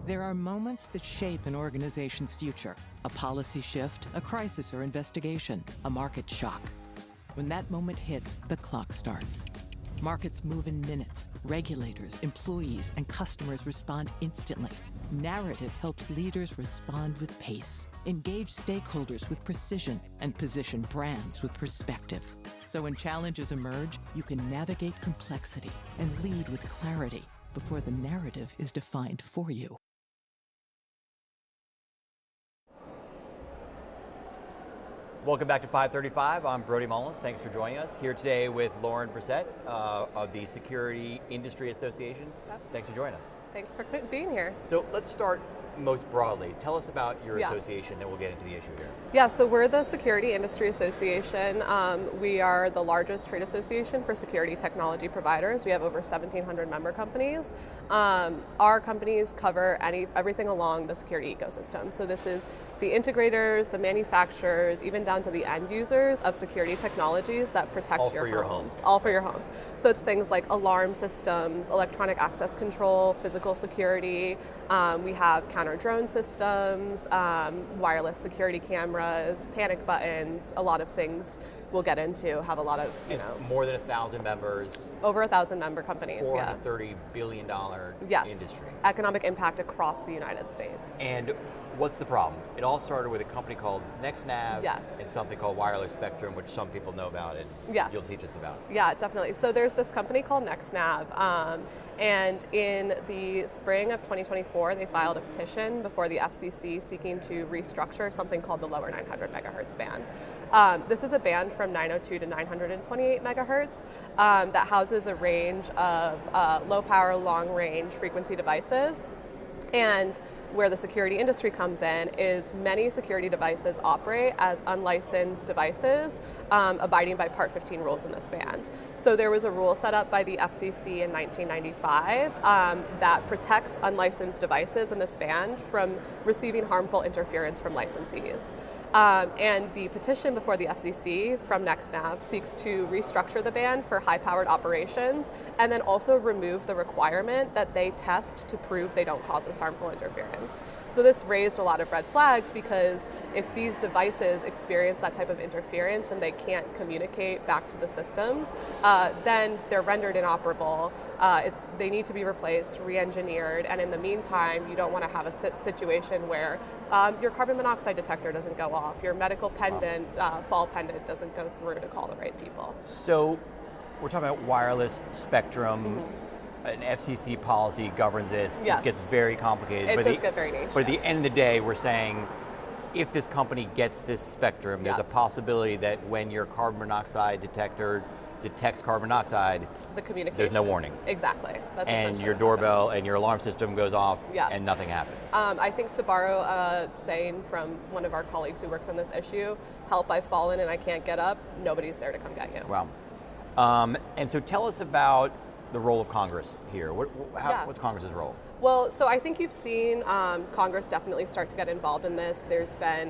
There are moments that shape an organization's future. A policy shift, a crisis or investigation, a market shock. When that moment hits, the clock starts. Markets move in minutes. Regulators, employees, and customers respond instantly. Narrative helps leaders respond with pace, engage stakeholders with precision, and position brands with perspective. So when challenges emerge, you can navigate complexity and lead with clarity before the narrative is defined for you. Welcome back to 535. I'm Brody Mullins. Thanks for joining us here today with Lauren Bresette of the Security Industry Association. Yep. Thanks for joining us. Thanks for being here. So let's start most broadly. Tell us about your association, then we'll get into the issue here. Yeah, so we're the Security Industry Association. We are the largest trade association for security technology providers. We have over 1,700 member companies. Our companies cover everything along the security ecosystem. So this is the integrators, the manufacturers, even down to the end users of security technologies that protect your homes. All for your homes. So it's things like alarm systems, electronic access control, physical security. We have counter-drone systems, wireless security cameras, panic buttons, a lot of things we'll get into, have a lot of, it's more than 1,000 members. Over 1,000 member companies, $430 billion industry. Economic impact across the United States. And what's the problem? It all started with a company called NextNav and something called Wireless Spectrum, which some people know about and you'll teach us about. Yeah, definitely. So there's this company called NextNav, and in the spring of 2024, they filed a petition before the FCC seeking to restructure something called the lower 900 megahertz band. This is a band from 902 to 928 megahertz that houses a range of low power, long range frequency devices. And where the security industry comes in is many security devices operate as unlicensed devices, abiding by Part 15 rules in this band. So there was a rule set up by the FCC in 1995 that protects unlicensed devices in this band from receiving harmful interference from licensees. And the petition before the FCC from NextNav seeks to restructure the band for high-powered operations and then also remove the requirement that they test to prove they don't cause this harmful interference. So this raised a lot of red flags because if these devices experience that type of interference and they can't communicate back to the systems, then they're rendered inoperable. They need to be replaced, re-engineered, and in the meantime, you don't want to have a situation where your carbon monoxide detector doesn't go off, your medical pendant, fall pendant doesn't go through to call the right people. So we're talking about wireless spectrum. An FCC policy governs this. Yes. It gets very complicated. It does get very niche. But at the end of the day, we're saying if this company gets this spectrum, there's a possibility that when your carbon monoxide detector detects carbon monoxide, there's no warning. Exactly. That's and your doorbell and your alarm system goes off and nothing happens. I think to borrow a saying from one of our colleagues who works on this issue, help, I've fallen and I can't get up, nobody's there to come get you. Wow. And so tell us about the role of Congress here. What's Congress's role? Well, so I think you've seen Congress definitely start to get involved in this. There's been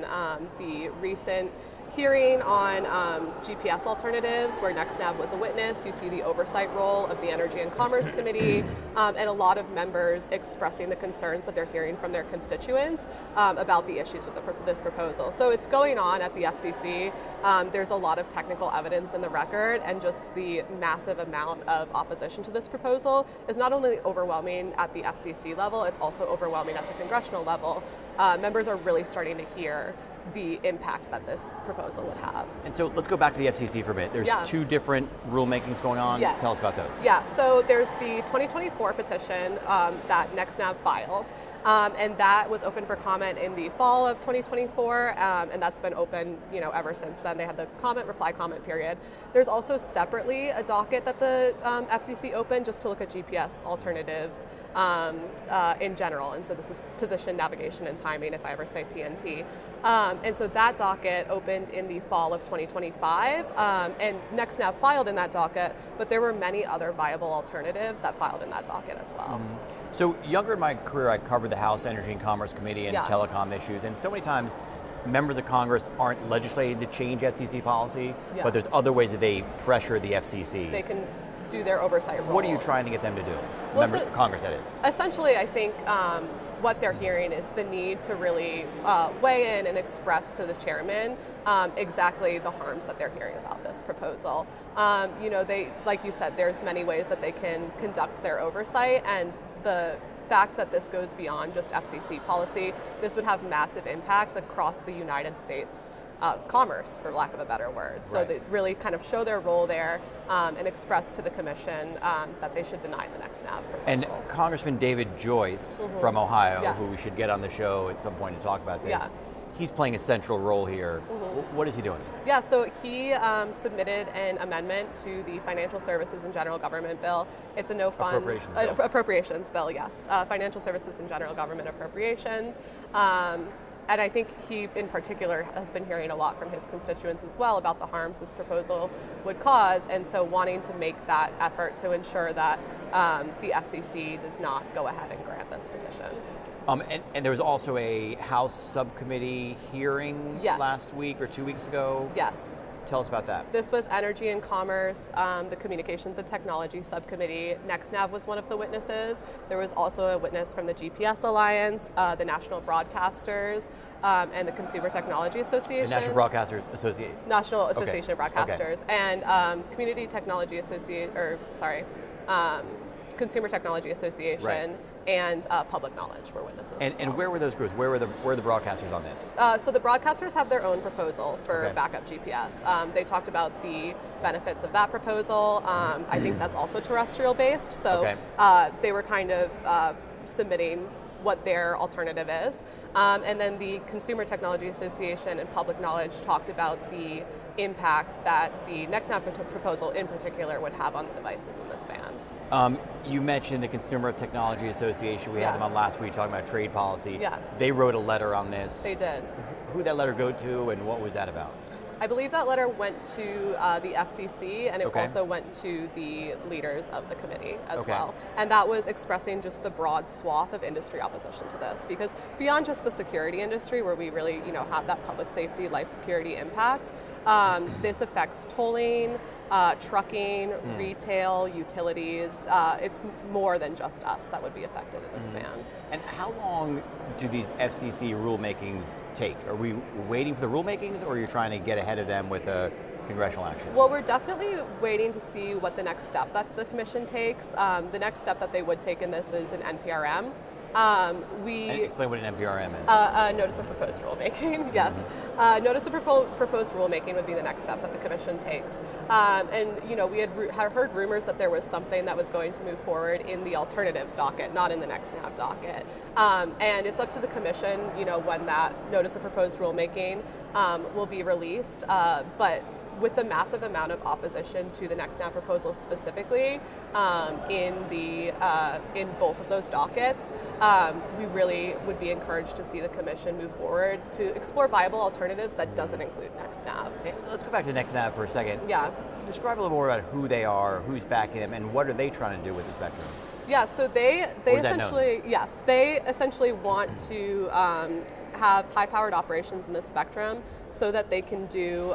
the recent hearing on GPS alternatives where NextNav was a witness. You see the oversight role of the Energy and Commerce Committee and a lot of members expressing the concerns that they're hearing from their constituents about the issues with this proposal. So it's going on at the FCC. There's a lot of technical evidence in the record, and just the massive amount of opposition to this proposal is not only overwhelming at the FCC level, it's also overwhelming at the congressional level. members are really starting to hear the impact that this proposal would have. And so let's go back to the FCC for a minute. There's two different rulemakings going on. Yes. Tell us about those. Yeah, so there's the 2024 petition that NextNav filed, and that was open for comment in the fall of 2024, and that's been open, ever since then. They had the reply comment period. There's also separately a docket that the FCC opened just to look at GPS alternatives in general, and so this is position, navigation, and timing, if I ever say PNT. And so that docket opened in the fall of 2025, and NextNav filed in that docket, but there were many other viable alternatives that filed in that docket as well. So younger in my career, I covered the House Energy and Commerce Committee and telecom issues, and so many times members of Congress aren't legislating to change FCC policy, but there's other ways that they pressure the FCC. They can do their oversight role. What are you trying to get them to do? Members of Congress, that is. Essentially, I think what they're hearing is the need to really weigh in and express to the chairman exactly the harms that they're hearing about this proposal. They, like you said, there's many ways that they can conduct their oversight, and the fact that this goes beyond just FCC policy, this would have massive impacts across the United States commerce, for lack of a better word. So they really kind of show their role there and express to the commission that they should deny the NextNav proposal. And Congressman David Joyce from Ohio, who we should get on the show at some point to talk about this, he's playing a central role here. What is he doing? Yeah, so he submitted an amendment to the Financial Services and General Government Bill. It's a no funds appropriations bill, yes. Financial Services and General Government Appropriations. And I think he, in particular, has been hearing a lot from his constituents as well about the harms this proposal would cause, and so wanting to make that effort to ensure that the FCC does not go ahead and grant this petition. And there was also a House subcommittee hearing last week or 2 weeks ago. Yes. Tell us about that. This was Energy and Commerce, the Communications and Technology Subcommittee. NextNav was one of the witnesses. There was also a witness from the GPS Alliance, the National Broadcasters, and the Consumer Technology Association. The National Broadcasters Association. National Association of Broadcasters. And Community Technology Association, Consumer Technology Association. And Public Knowledge were witnesses. And where were those groups? Where were the broadcasters on this? So the broadcasters have their own proposal for backup GPS. They talked about the benefits of that proposal. I think that's also terrestrial based. So they were kind of submitting what their alternative is. And then the Consumer Technology Association and Public Knowledge talked about the impact that the NextNav proposal in particular would have on the devices in this band. You mentioned the Consumer Technology Association. We had them on last week talking about trade policy. Yeah. They wrote a letter on this. They did. Who did that letter go to, and what was that about? I believe that letter went to the FCC, and it also went to the leaders of the committee as well. And that was expressing just the broad swath of industry opposition to this, because beyond just the security industry, where we really have that public safety, life security impact, this affects tolling, trucking, retail, utilities. It's more than just us that would be affected in this band. And how long do these FCC rulemakings take? Are we waiting for the rulemakings, or are you trying to get ahead of them with a congressional action? Well, we're definitely waiting to see what the next step that the commission takes. The next step that they would take in this is an NPRM. And explain what an NPRM is. A notice of proposed rulemaking, yes. Notice of proposed rulemaking would be the next step that the commission takes. And we had heard rumors that there was something that was going to move forward in the alternatives docket, not in the NextNav docket. And it's up to the commission, when that notice of proposed rulemaking will be released. But with the massive amount of opposition to the NextNav proposal specifically in both of those dockets, we really would be encouraged to see the commission move forward to explore viable alternatives that doesn't include NextNav. Let's go back to NextNav for a second. Yeah. Describe a little more about who they are, who's backing them, and what are they trying to do with the spectrum? Yeah, so they essentially want to have high-powered operations in the spectrum so that they can do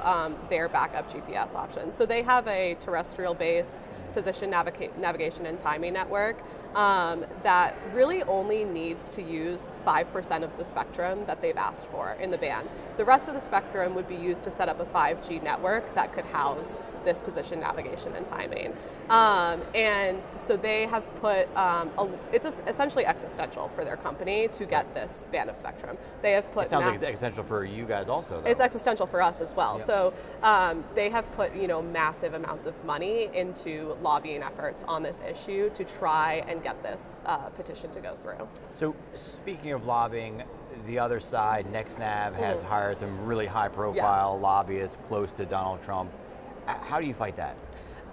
their backup GPS options. So they have a terrestrial-based position navigation and timing network that really only needs to use 5% of the spectrum that they've asked for in the band. The rest of the spectrum would be used to set up a 5G network that could house this position navigation and timing. And so they have put, it's essentially existential for their company to get this band of spectrum. They have put— It sounds like it's existential for you guys also, though. It's existential for us as well. Yep. So they have put, massive amounts of money into lobbying efforts on this issue to try and get this petition to go through. So speaking of lobbying, the other side, NextNav, has hired some really high-profile lobbyists close to Donald Trump. How do you fight that?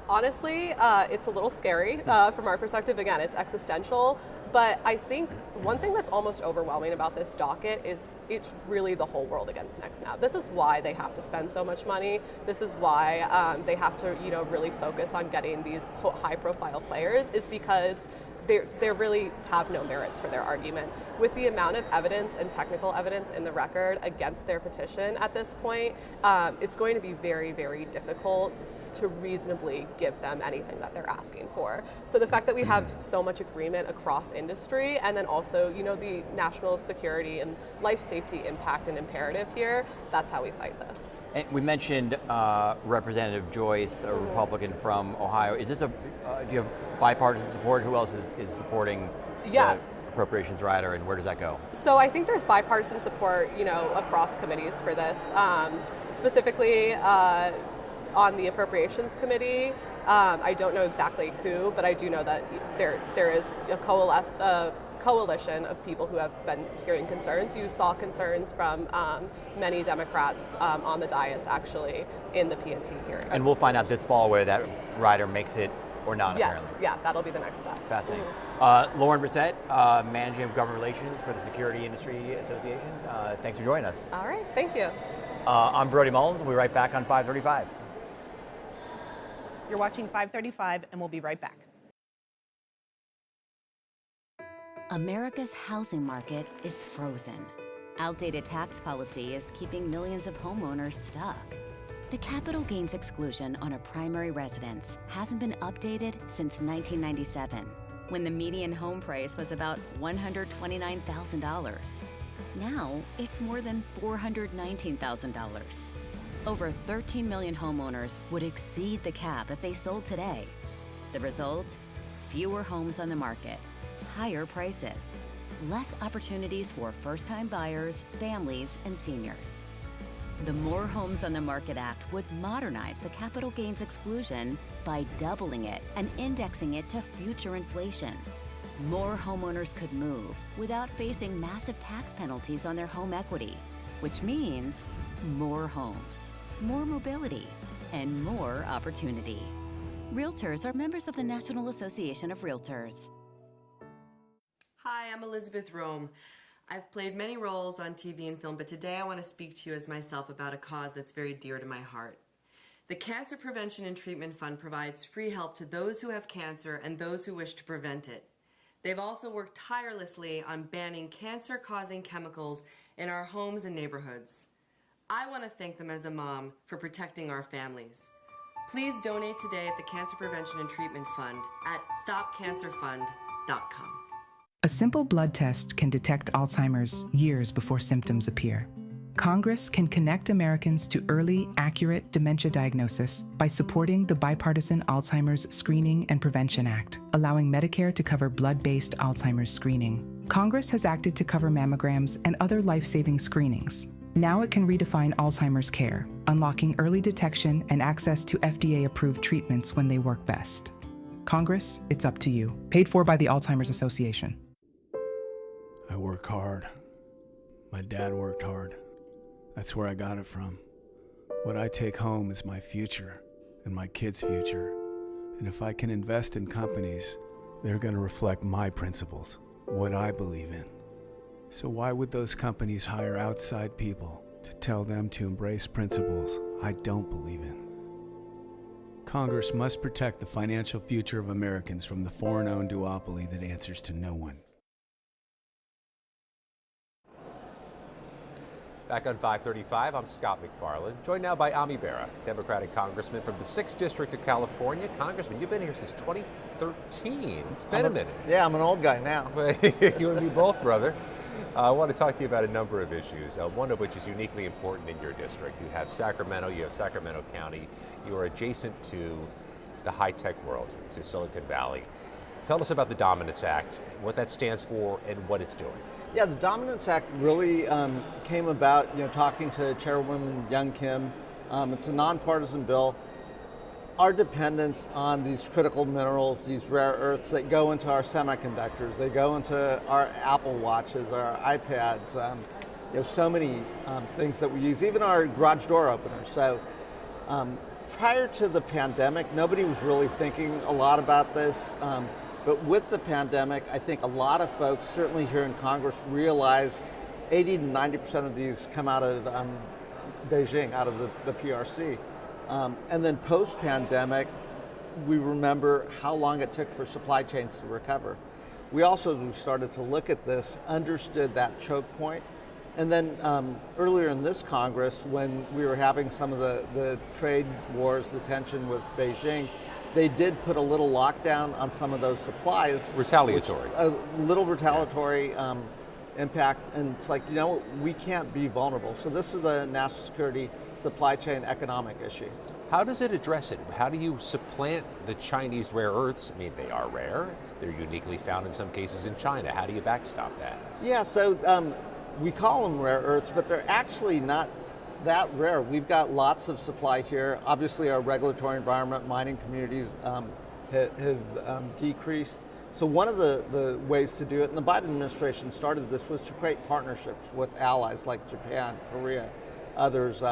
Honestly, it's a little scary from our perspective. Again, it's existential, but I think one thing that's almost overwhelming about this docket is it's really the whole world against NextNav. This is why they have to spend so much money. This is why they have to, really focus on getting these high-profile players, is because they really have no merits for their argument. With the amount of evidence and technical evidence in the record against their petition at this point, it's going to be very, very difficult to reasonably give them anything that they're asking for. So the fact that we have so much agreement across industry, and then also, the national security and life safety impact and imperative here, that's how we fight this. And we mentioned Representative Joyce, a Republican from Ohio. Is this do you have bipartisan support? Who else is supporting the appropriations rider, and where does that go? So I think there's bipartisan support, across committees for this. Specifically, on the Appropriations Committee, I don't know exactly who, but I do know that there is a coalition of people who have been hearing concerns. You saw concerns from many Democrats on the dais, actually, in the P&T hearing. And we'll find out this fall whether that rider makes it or not, yes, apparently. Yeah, that'll be the next step. Fascinating. Lauren Bresette, Managing Government Relations for the Security Industry Association. Thanks for joining us. All right, thank you. I'm Brody Mullins. We'll be right back on 535. You're watching 535, and we'll be right back. America's housing market is frozen. Outdated tax policy is keeping millions of homeowners stuck. The capital gains exclusion on a primary residence hasn't been updated since 1997, when the median home price was about $129,000. Now, it's more than $419,000. Over 13 million homeowners would exceed the cap if they sold today. The result? Fewer homes on the market, higher prices, less opportunities for first-time buyers, families, and seniors. The More Homes on the Market Act would modernize the capital gains exclusion by doubling it and indexing it to future inflation. More homeowners could move without facing massive tax penalties on their home equity, which means more homes, more mobility, and more opportunity. Realtors are members of the National Association of Realtors. Hi, I'm Elizabeth Rome. I've played many roles on TV and film, but today I want to speak to you as myself about a cause that's very dear to my heart. The Cancer Prevention and Treatment Fund provides free help to those who have cancer and those who wish to prevent it. They've also worked tirelessly on banning cancer-causing chemicals in our homes and neighborhoods. I want to thank them as a mom for protecting our families. Please donate today at the Cancer Prevention and Treatment Fund at stopcancerfund.com. A simple blood test can detect Alzheimer's years before symptoms appear. Congress can connect Americans to early, accurate dementia diagnosis by supporting the Bipartisan Alzheimer's Screening and Prevention Act, allowing Medicare to cover blood-based Alzheimer's screening. Congress has acted to cover mammograms and other life-saving screenings. Now it can redefine Alzheimer's care, unlocking early detection and access to FDA-approved treatments when they work best. Congress, it's up to you. Paid for by the Alzheimer's Association. I work hard. My dad worked hard. That's where I got it from. What I take home is my future and my kids' future. And if I can invest in companies, they're going to reflect my principles, what I believe in. So why would those companies hire outside people to tell them to embrace principles I don't believe in? Congress must protect the financial future of Americans from the foreign-owned duopoly that answers to no one. Back on 535, I'm Scott McFarland, joined now by Bera, Democratic Congressman from the 6th District of California. Congressman, you've been here since 2013. It's been a minute. Yeah, I'm an old guy now. You and me both, brother. I want to talk to you about a number of issues, one of which is uniquely important in your district. You have Sacramento, you have Sacramento County. You are adjacent to the high-tech world, to Silicon Valley. Tell us about the Dominance Act, what that stands for, and what it's doing. Yeah, the Dominance Act really came about, talking to Chairwoman Young Kim. It's a nonpartisan bill. Our dependence on these critical minerals, these rare earths that go into our semiconductors, they go into our Apple Watches, our iPads, so many things that we use, even our garage door openers. So prior to the pandemic, nobody was really thinking a lot about this. But with the pandemic, I think a lot of folks, certainly here in Congress, realized 80 to 90% of these come out of Beijing, out of the PRC. And then post-pandemic, we remember how long it took for supply chains to recover. We also, as we started to look at this, understood that choke point. And then earlier in this Congress, when we were having some of the trade wars, the tension with Beijing, they did put a little lockdown on some of those supplies. Retaliatory. A little retaliatory impact, and it's like, we can't be vulnerable. So this is a national security supply chain economic issue. How does it address it? How do you supplant the Chinese rare earths? I mean, they are rare. They're uniquely found in some cases in China. How do you backstop that? Yeah, so we call them rare earths, but they're actually not that rare. We've got lots of supply here. Obviously, our regulatory environment, mining communities have decreased. So one of the ways to do it, and the Biden administration started this, was to create partnerships with allies like Japan, Korea, others,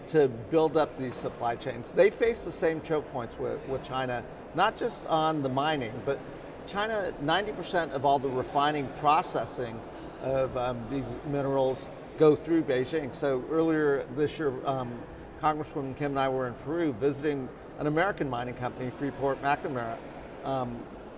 to build up these supply chains. They face the same choke points with China, not just on the mining, but China, 90% of all the refining processing of these minerals go through Beijing. So earlier this year, Congresswoman Kim and I were in Peru visiting an American mining company, Freeport-McMoRan,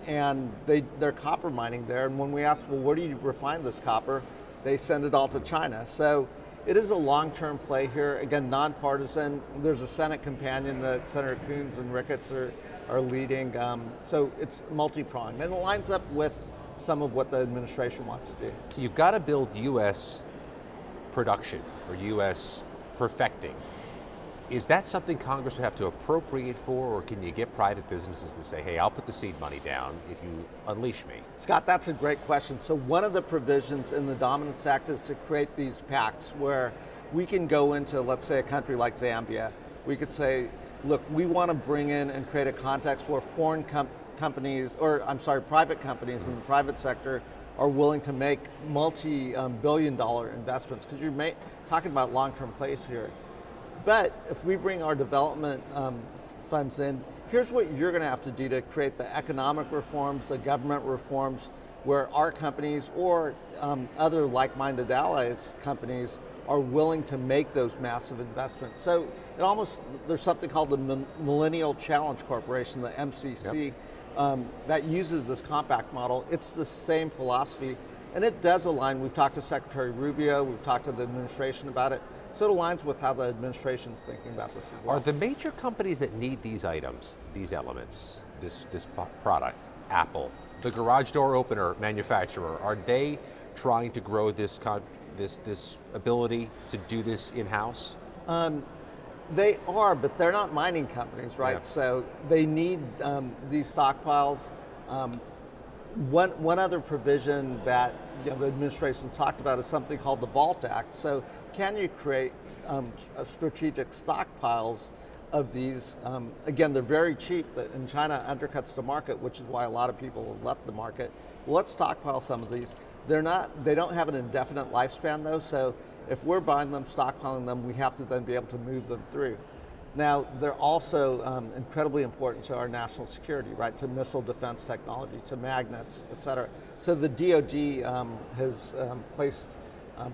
and they're copper mining there. And when we asked, well, where do you refine this copper? They send it all to China. So it is a long-term play here. Again, nonpartisan. There's a Senate companion that Senator Coons and Ricketts are leading. So it's multi-pronged, and it lines up with some of what the administration wants to do. You've got to build U.S. production or U.S. perfecting. Is that something Congress would have to appropriate for, or can you get private businesses to say, hey, I'll put the seed money down if you unleash me? Scott, that's a great question. So one of the provisions in the Dominance Act is to create these pacts where we can go into, let's say, a country like Zambia. We could say, look, we want to bring in and create a context where foreign companies, or I'm sorry, private companies in the private sector are willing to make multi-billion-dollar investments, because you're talking about long-term plays here. But if we bring our development funds in, here's what you're going to have to do to create the economic reforms, the government reforms, where our companies or other like-minded allies companies are willing to make those massive investments. So there's something called the Millennial Challenge Corporation, the MCC, that uses this compact model. It's the same philosophy, and it does align. We've talked to Secretary Rubio, we've talked to the administration about it, so it aligns with how the administration's thinking about this as well. Are the major companies that need these items, these elements, this product, Apple, the garage door opener manufacturer, are they trying to grow this ability to do this in-house? They are, but they're not mining companies, right? Yeah. So they need these stockpiles. One other provision that the administration talked about is something called the Vault Act. So can you create strategic stockpiles of these? Again, they're very cheap, and China undercuts the market, which is why a lot of people have left the market. Well, let's stockpile some of these. They don't have an indefinite lifespan though, so if we're buying them, stockpiling them, we have to then be able to move them through. Now, they're also incredibly important to our national security, right? To missile defense technology, to magnets, et cetera. So the DoD has placed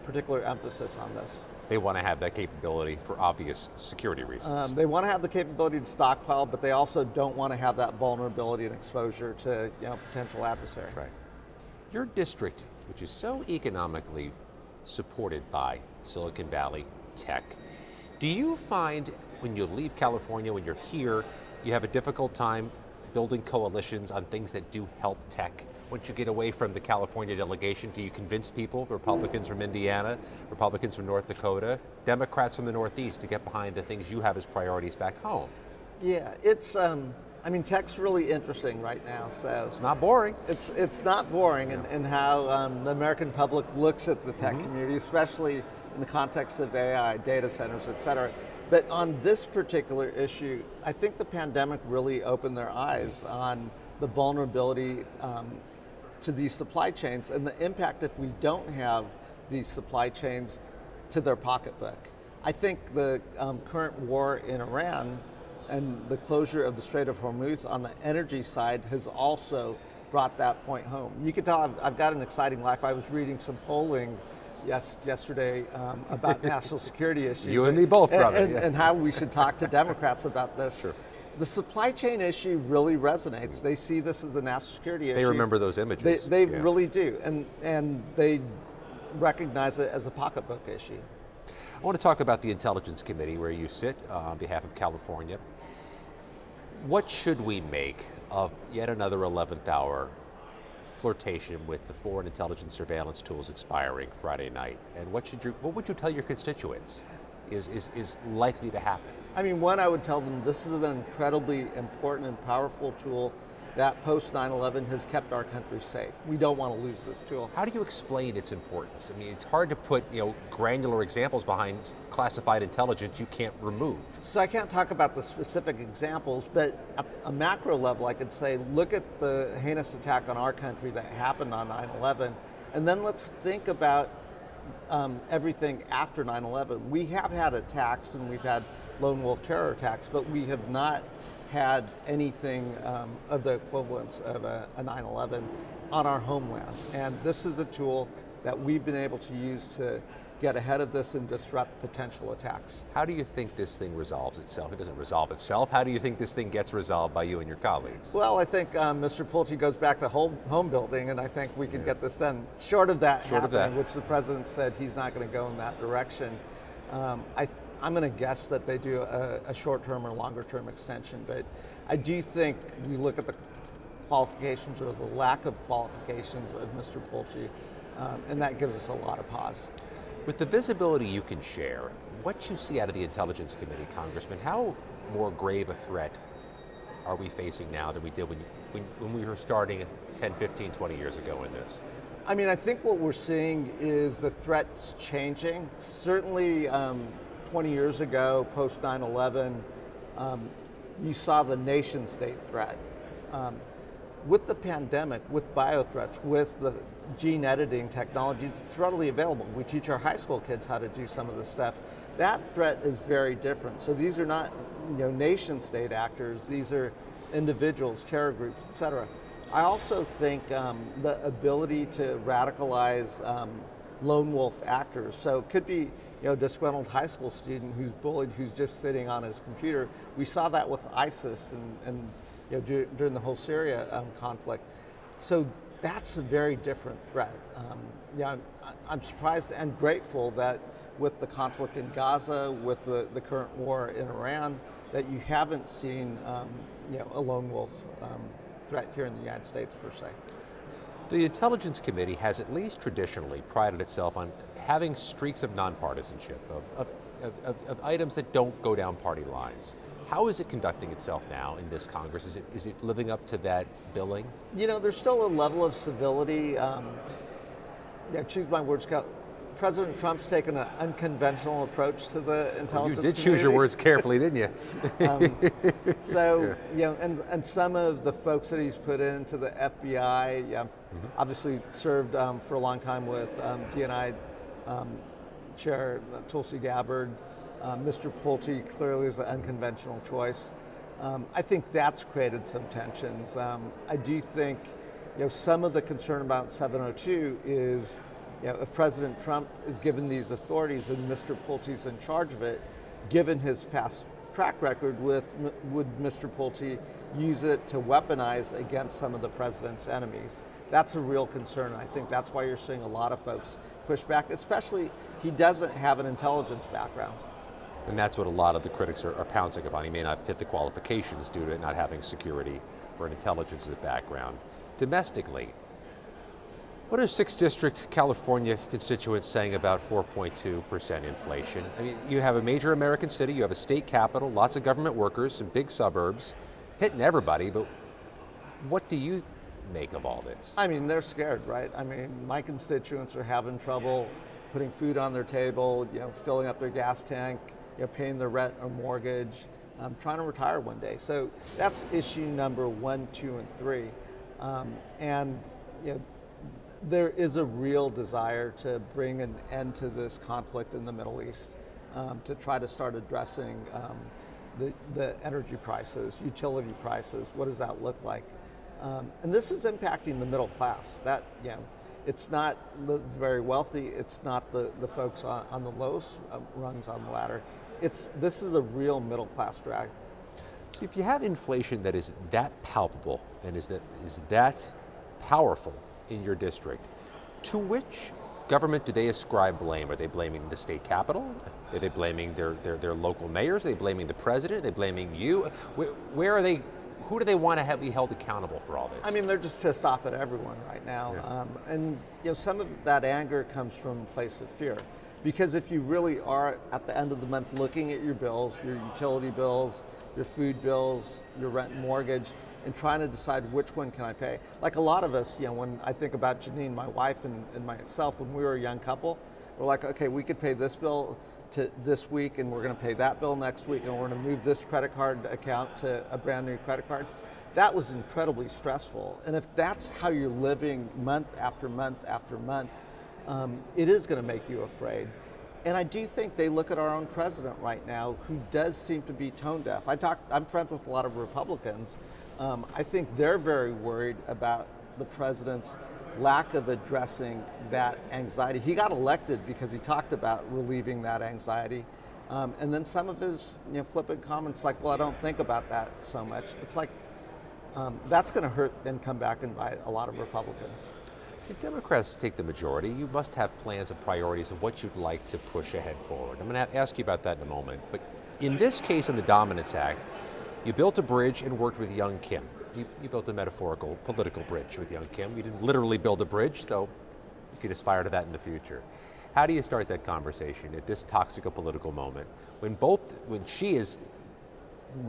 particular emphasis on this. They want to have that capability for obvious security reasons. They want to have the capability to stockpile, but they also don't want to have that vulnerability and exposure to potential adversaries. Right. Your district, which is so economically supported by Silicon Valley tech. Do you find when you leave California, when you're here, you have a difficult time building coalitions on things that do help tech? Once you get away from the California delegation, do you convince people, Republicans from Indiana, Republicans from North Dakota, Democrats from the Northeast, to get behind the things you have as priorities back home? Yeah, it's, I mean, tech's really interesting right now. So it's not boring. It's not boring, and how the American public looks at the tech community, especially in the context of AI, data centers, et cetera. But on this particular issue, I think the pandemic really opened their eyes on the vulnerability to these supply chains and the impact if we don't have these supply chains to their pocketbook. I think the current war in Iran and the closure of the Strait of Hormuz on the energy side has also brought that point home. You can tell I've got an exciting life. I was reading some polling yesterday about national security issues. You and me both, brother. And how we should talk to Democrats about this. Sure. The supply chain issue really resonates. They see this as a national security issue. They remember those images. They really do, and they recognize it as a pocketbook issue. I want to talk about the Intelligence Committee where you sit on behalf of California. What should we make of yet another 11th hour flirtation with the foreign intelligence surveillance tools expiring Friday night? And what would you tell your constituents is likely to happen? I mean, one, I would tell them this is an incredibly important and powerful tool that post 9/11 has kept our country safe. We don't want to lose this tool. How do you explain its importance? I mean, it's hard to put granular examples behind classified intelligence you can't remove. So I can't talk about the specific examples, but at a macro level, I could say, look at the heinous attack on our country that happened on 9/11, and then let's think about everything after 9/11. We have had attacks and we've had lone wolf terror attacks, but we have not had anything of the equivalence of a 9/11 on our homeland. And this is a tool that we've been able to use to get ahead of this and disrupt potential attacks. How do you think this thing resolves itself? It doesn't resolve itself. How do you think this thing gets resolved by you and your colleagues? Well, I think Mr. Pulte goes back to home building, and I think we can get this done. Short of that happening, which the president said he's not going to go in that direction, I'm going to guess that they do a short-term or longer-term extension. But I do think we look at the qualifications or the lack of qualifications of Mr. Pulte, and that gives us a lot of pause. With the visibility you can share, what you see out of the Intelligence Committee, Congressman, how more grave a threat are we facing now than we did when we were starting 10, 15, 20 years ago in this? I mean, I think what we're seeing is the threat's changing. Certainly, 20 years ago, post 9/11, you saw the nation state threat. With the pandemic, with bio-threats, with the gene editing technology, it's readily available. We teach our high school kids how to do some of this stuff. That threat is very different. So these are not nation state actors, these are individuals, terror groups, et cetera. I also think the ability to radicalize lone wolf actors. So it could be a disgruntled high school student who's bullied, who's just sitting on his computer. We saw that with ISIS and during the whole Syria conflict. So that's a very different threat. I'm surprised and grateful that with the conflict in Gaza, with the current war in Iran, that you haven't seen a lone wolf threat here in the United States per se. The Intelligence Committee has at least traditionally prided itself on having streaks of nonpartisanship, of items that don't go down party lines. How is it conducting itself now in this Congress? Is it living up to that billing? There's still a level of civility. Choose my words. President Trump's taken an unconventional approach to the intelligence community. You did choose your words carefully, didn't you? And some of the folks that he's put into the FBI, obviously served for a long time with DNI Chair Tulsi Gabbard. Mr. Pulte clearly is an unconventional choice. I think that's created some tensions. I do think some of the concern about 702 is if President Trump is given these authorities and Mr. Pulte's in charge of it, given his past track record, would Mr. Pulte use it to weaponize against some of the president's enemies? That's a real concern. I think that's why you're seeing a lot of folks push back, especially he doesn't have an intelligence background. And that's what a lot of the critics are pouncing upon. He may not fit the qualifications due to not having security or an intelligence background. Domestically, what are 6th District California constituents saying about 4.2% inflation? I mean, you have a major American city, you have a state capital, lots of government workers, some big suburbs, hitting everybody, but what do you make of all this? I mean, they're scared, right? I mean, my constituents are having trouble putting food on their table, filling up their gas tank, paying their rent or mortgage, trying to retire one day. So that's issue number 1, 2, and 3. And there is a real desire to bring an end to this conflict in the Middle East, to try to start addressing the energy prices, utility prices. What does that look like? And this is impacting the middle class. That, it's not the very wealthy, it's not the folks on the lowest rungs on the ladder. This is a real middle class drag. So if you have inflation that is that palpable and is that powerful in your district, to which government do they ascribe blame? Are they blaming the state capitol? Are they blaming their local mayors? Are they blaming the president? Are they blaming you? Where are they? Who do they want to be held accountable for all this? I mean, they're just pissed off at everyone right now. Yeah. And some of that anger comes from a place of fear. Because if you really are at the end of the month looking at your bills, your utility bills, your food bills, your rent and mortgage, and trying to decide which one can I pay. Like a lot of us, when I think about Janine, my wife, and myself, when we were a young couple, we're like, okay, we could pay this bill to this week, and we're going to pay that bill next week, and we're going to move this credit card account to a brand new credit card. That was incredibly stressful. And if that's how you're living month after month after month, it is going to make you afraid. And I do think they look at our own president right now, who does seem to be tone deaf. I'm friends with a lot of Republicans. I think they're very worried about the president's lack of addressing that anxiety. He got elected because he talked about relieving that anxiety. And then some of his flippant comments like, well, I don't think about that so much. It's like, that's going to hurt and come back and bite a lot of Republicans. If Democrats take the majority, you must have plans and priorities of what you'd like to push ahead forward. I'm going to ask you about that in a moment. But in this case, in the Dominance Act, you built a bridge and worked with young Kim. You built a metaphorical political bridge with young Kim. You didn't literally build a bridge, though you could aspire to that in the future. How do you start that conversation at this toxic political moment when she is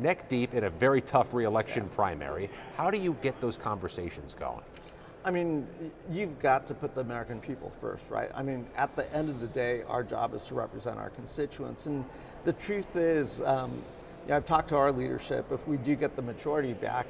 neck deep in a very tough re-election primary? How do you get those conversations going? I mean, you've got to put the American people first, right? I mean, at the end of the day, our job is to represent our constituents. And the truth is, I've talked to our leadership, if we do get the majority back,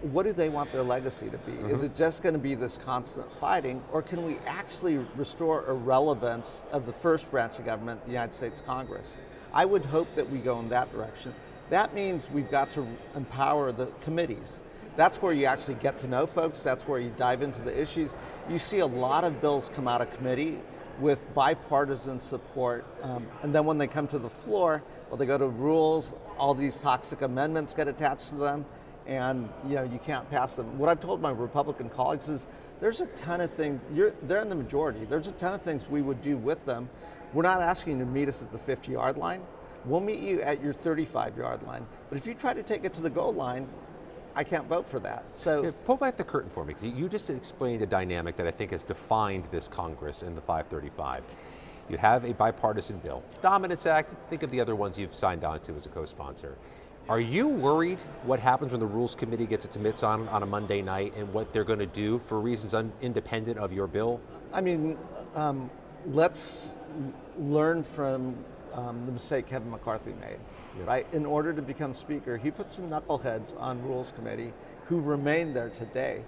what do they want their legacy to be? Mm-hmm. Is it just going to be this constant fighting, or can we actually restore a relevance of the first branch of government, the United States Congress? I would hope that we go in that direction. That means we've got to empower the committees. That's where you actually get to know folks. That's where you dive into the issues. You see a lot of bills come out of committee with bipartisan support. And then when they come to the floor, well, they go to rules, all these toxic amendments get attached to them, and you can't pass them. What I've told my Republican colleagues is there's a ton of things, they're in the majority, there's a ton of things we would do with them. We're not asking you to meet us at the 50-yard line. We'll meet you at your 35-yard line. But if you try to take it to the goal line, I can't vote for that. So pull back the curtain for me, because you just explained a dynamic that I think has defined this Congress and the 535. You have a bipartisan bill, Dominance Act. Think of the other ones you've signed on to as a co-sponsor. Are you worried what happens when the Rules Committee gets its mitts on a Monday night and what they're going to do for reasons independent of your bill? I mean, let's learn from the mistake Kevin McCarthy made. Right? In order to become Speaker, he put some knuckleheads on Rules Committee who remain there today.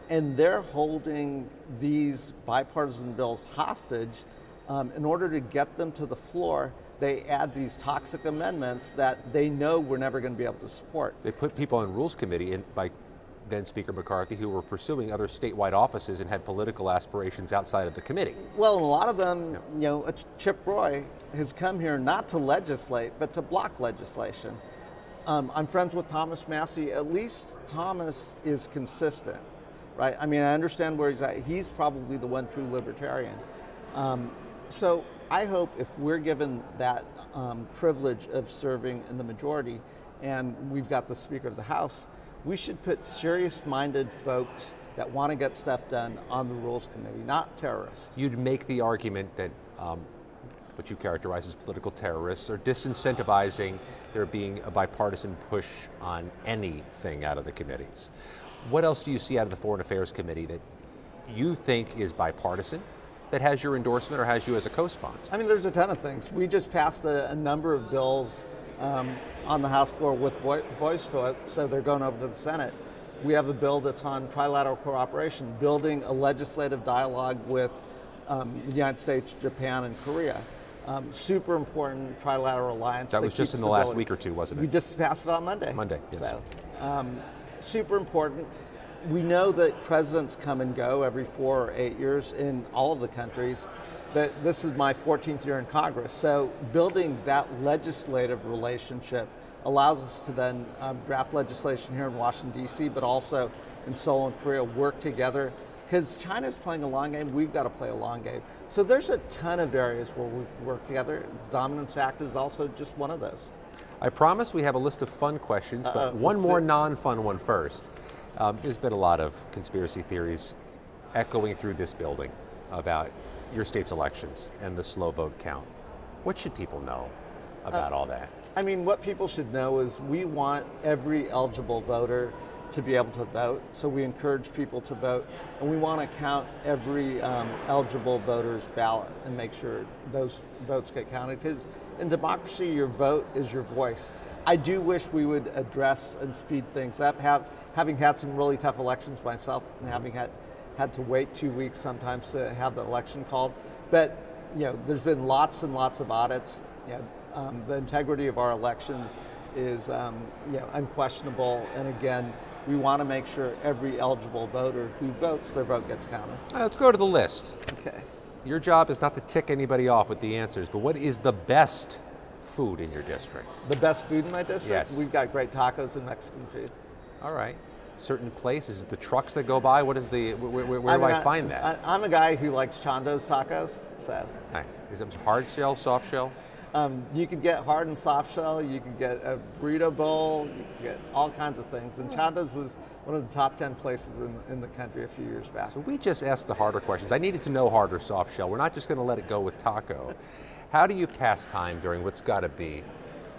And they're holding these bipartisan bills hostage. In order to get them to the floor, they add these toxic amendments that they know we're never going to be able to support. They put people on Rules Committee by then Speaker McCarthy who were pursuing other statewide offices and had political aspirations outside of the committee. Well, and a lot of them, Chip Roy has come here not to legislate, but to block legislation. I'm friends with Thomas Massey. At least Thomas is consistent, right? I mean, I understand where he's at. He's probably the one true libertarian. So I hope if we're given that privilege of serving in the majority, and we've got the Speaker of the House, we should put serious-minded folks that want to get stuff done on the Rules Committee, not terrorists. You'd make the argument that what you characterize as political terrorists are disincentivizing there being a bipartisan push on anything out of the committees. What else do you see out of the Foreign Affairs Committee that you think is bipartisan, that has your endorsement or has you as a co-sponsor? I mean, there's a ton of things. We just passed a number of bills on the House floor with voice vote, so they're going over to the Senate. We have a bill that's on trilateral cooperation, building a legislative dialogue with the United States, Japan, and Korea. Super important trilateral alliance. That was just in the last week or two, wasn't it? We just passed it on Monday. Monday, yes. So, super important. We know that presidents come and go every 4 or 8 years in all of the countries, but this is my 14th year in Congress. So building that legislative relationship allows us to then draft legislation here in Washington, D.C., but also in Seoul and Korea, work together. Because China's playing a long game, we've got to play a long game. So there's a ton of areas where we work together. The Dominance Act is also just one of those. I promise we have a list of fun questions, but one more non-fun one first. There's been a lot of conspiracy theories echoing through this building about your state's elections and the slow vote count. What should people know about all that? I mean, what people should know is we want every eligible voter to be able to vote, so we encourage people to vote, and we want to count every eligible voter's ballot and make sure those votes get counted, because in democracy, your vote is your voice. I do wish we would address and speed things up, having had some really tough elections myself, and having had to wait 2 weeks sometimes to have the election called, but there's been lots and lots of audits. The integrity of our elections is unquestionable, and again, we want to make sure every eligible voter who votes, their vote gets counted. Let's go to the list. Okay. Your job is not to tick anybody off with the answers, but what is the best food in your district? The best food in my district? Yes. We've got great tacos and Mexican food. All right. Certain places, the trucks that go by, what is the, where do I find that? I'm a guy who likes Chando's tacos, so. Nice. Is it hard shell, soft shell? You could get hard and soft shell, you could get a burrito bowl, you could get all kinds of things. And Chando's was one of the top 10 places in the country a few years back. So we just asked the harder questions. I needed to know hard or soft shell. We're not just going to let it go with taco. How do you pass time during what's got to be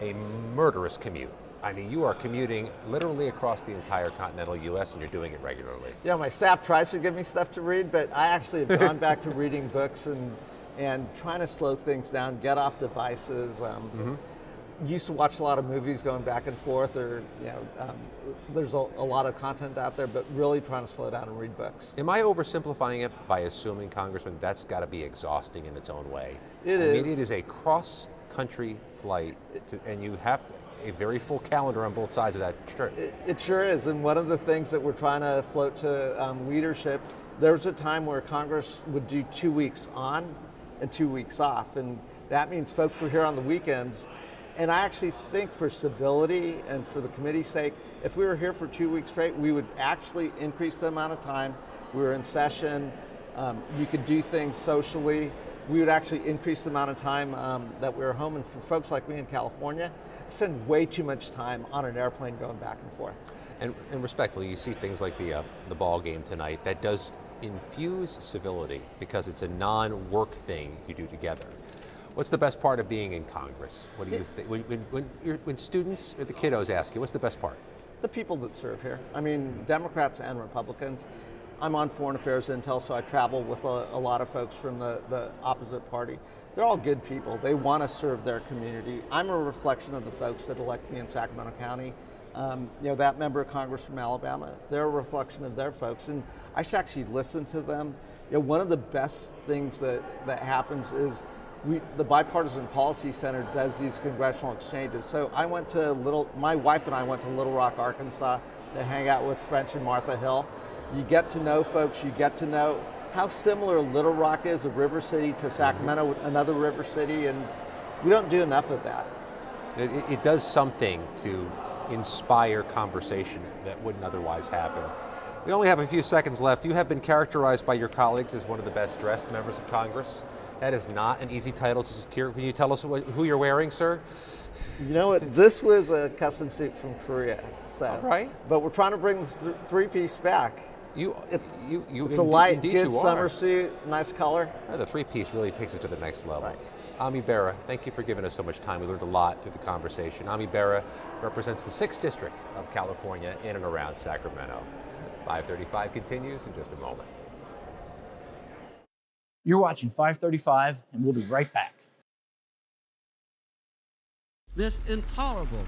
a murderous commute? I mean, you are commuting literally across the entire continental U.S. and you're doing it regularly. Yeah, my staff tries to give me stuff to read, but I actually have gone back to reading books and trying to slow things down, get off devices. Used to watch a lot of movies going back and forth, or there's a lot of content out there, but really trying to slow down and read books. Am I oversimplifying it by assuming, Congressman, that's got to be exhausting in its own way? I mean, it is a cross-country flight, and you have a very full calendar on both sides of that trip. It sure is, and one of the things that we're trying to float to leadership, there was a time where Congress would do 2 weeks on and 2 weeks off, and that means folks were here on the weekends. And I actually think for civility and for the committee's sake, if we were here for 2 weeks straight, we would actually increase the amount of time. We were in session, you could do things socially. We would actually increase the amount of time that we were home. And for folks like me in California, spend way too much time on an airplane going back and forth. And respectfully, you see things like the ball game tonight, that does infuse civility because it's a non-work thing you do together. What's the best part of being in Congress? What do you think? When students or the kiddos ask you, what's the best part? The people that serve here. I mean, Democrats and Republicans. I'm on Foreign Affairs Intel, so I travel with a lot of folks from the opposite party. They're all good people. They want to serve their community. I'm a reflection of the folks that elect me in Sacramento County. That member of Congress from Alabama, they're a reflection of their folks, and I should actually listen to them. One of the best things that happens is the Bipartisan Policy Center does these congressional exchanges. So my wife and I went to Little Rock, Arkansas to hang out with French and Martha Hill. You get to know folks, you get to know how similar Little Rock is, a river city, to Sacramento, another river city, and we don't do enough of that. It does something to inspire conversation that wouldn't otherwise happen. We only have a few seconds left. You have been characterized by your colleagues as one of the best dressed members of Congress. That is not an easy title to secure. Can you tell us who you're wearing, sir? You know what? This was a custom suit from Korea. So, all right. But we're trying to bring the three-piece back. It's a light, good summer suit, nice color. Yeah, the three-piece really takes it to the next level. Right. Ami Bera, thank you for giving us so much time. We learned a lot through the conversation. Ami Bera represents the 6th District of California in and around Sacramento. 535 continues in just a moment. You're watching 535, and we'll be right back. This intolerable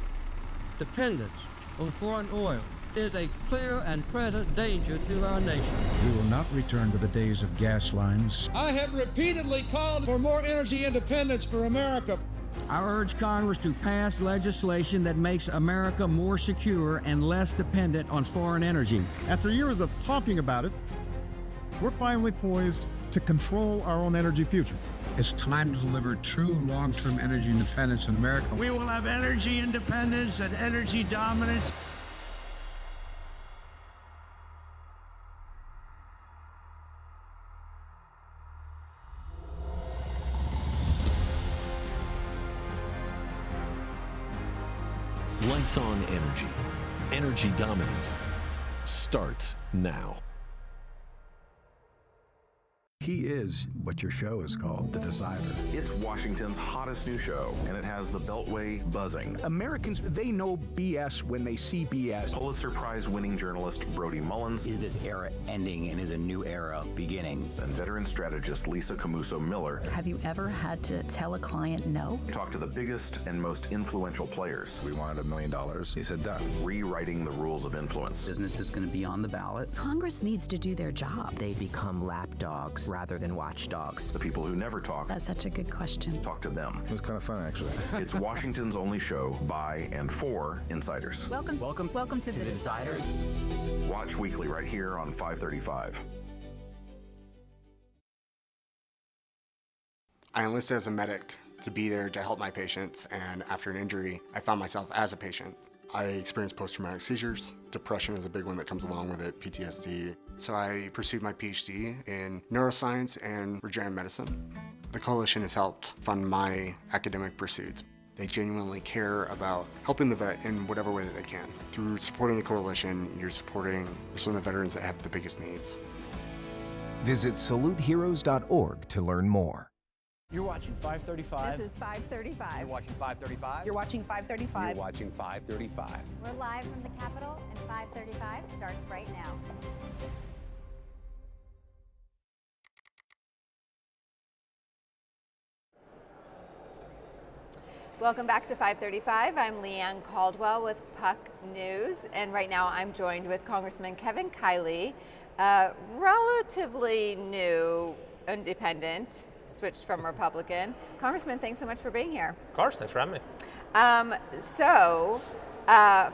dependence on foreign oil is a clear and present danger to our nation. We will not return to the days of gas lines. I have repeatedly called for more energy independence for America. I urge Congress to pass legislation that makes America more secure and less dependent on foreign energy. After years of talking about it, we're finally poised to control our own energy future. It's time to deliver true long-term energy independence in America. We will have energy independence and energy dominance. Lights on energy. Energy dominance starts now. He is what your show is called, The Decider. It's Washington's hottest new show, and it has the Beltway buzzing. Americans, they know BS when they see BS. Pulitzer Prize-winning journalist Brody Mullins. Is this era ending and is a new era beginning? And veteran strategist Lisa Camuso-Miller. Have you ever had to tell a client no? Talk to the biggest and most influential players. We wanted $1 million. He said done. Rewriting the rules of influence. Business is going to be on the ballot. Congress needs to do their job. They become lapdogs rather than watchdogs. The people who never talk. That's such a good question. Talk to them. It was kind of fun, actually. It's Washington's only show by and for insiders. Welcome to the Deciders. Watch weekly right here on 535. I enlisted as a medic to be there to help my patients, and after an injury, I found myself as a patient. I experienced post-traumatic seizures. Depression is a big one that comes along with it, PTSD. So I pursued my PhD in neuroscience and regenerative medicine. The coalition has helped fund my academic pursuits. They genuinely care about helping the vet in whatever way that they can. Through supporting the coalition, you're supporting some of the veterans that have the biggest needs. Visit saluteheroes.org to learn more. You're watching 535. This is 535. You're watching 535. You're watching 535. You're watching 535. We're live from the Capitol, and 535 starts right now. Welcome back to 535. I'm Leanne Caldwell with Puck News, and right now I'm joined with Congressman Kevin Kiley, relatively new independent, switched from Republican. Congressman, thanks so much for being here. Of course, thanks for having me.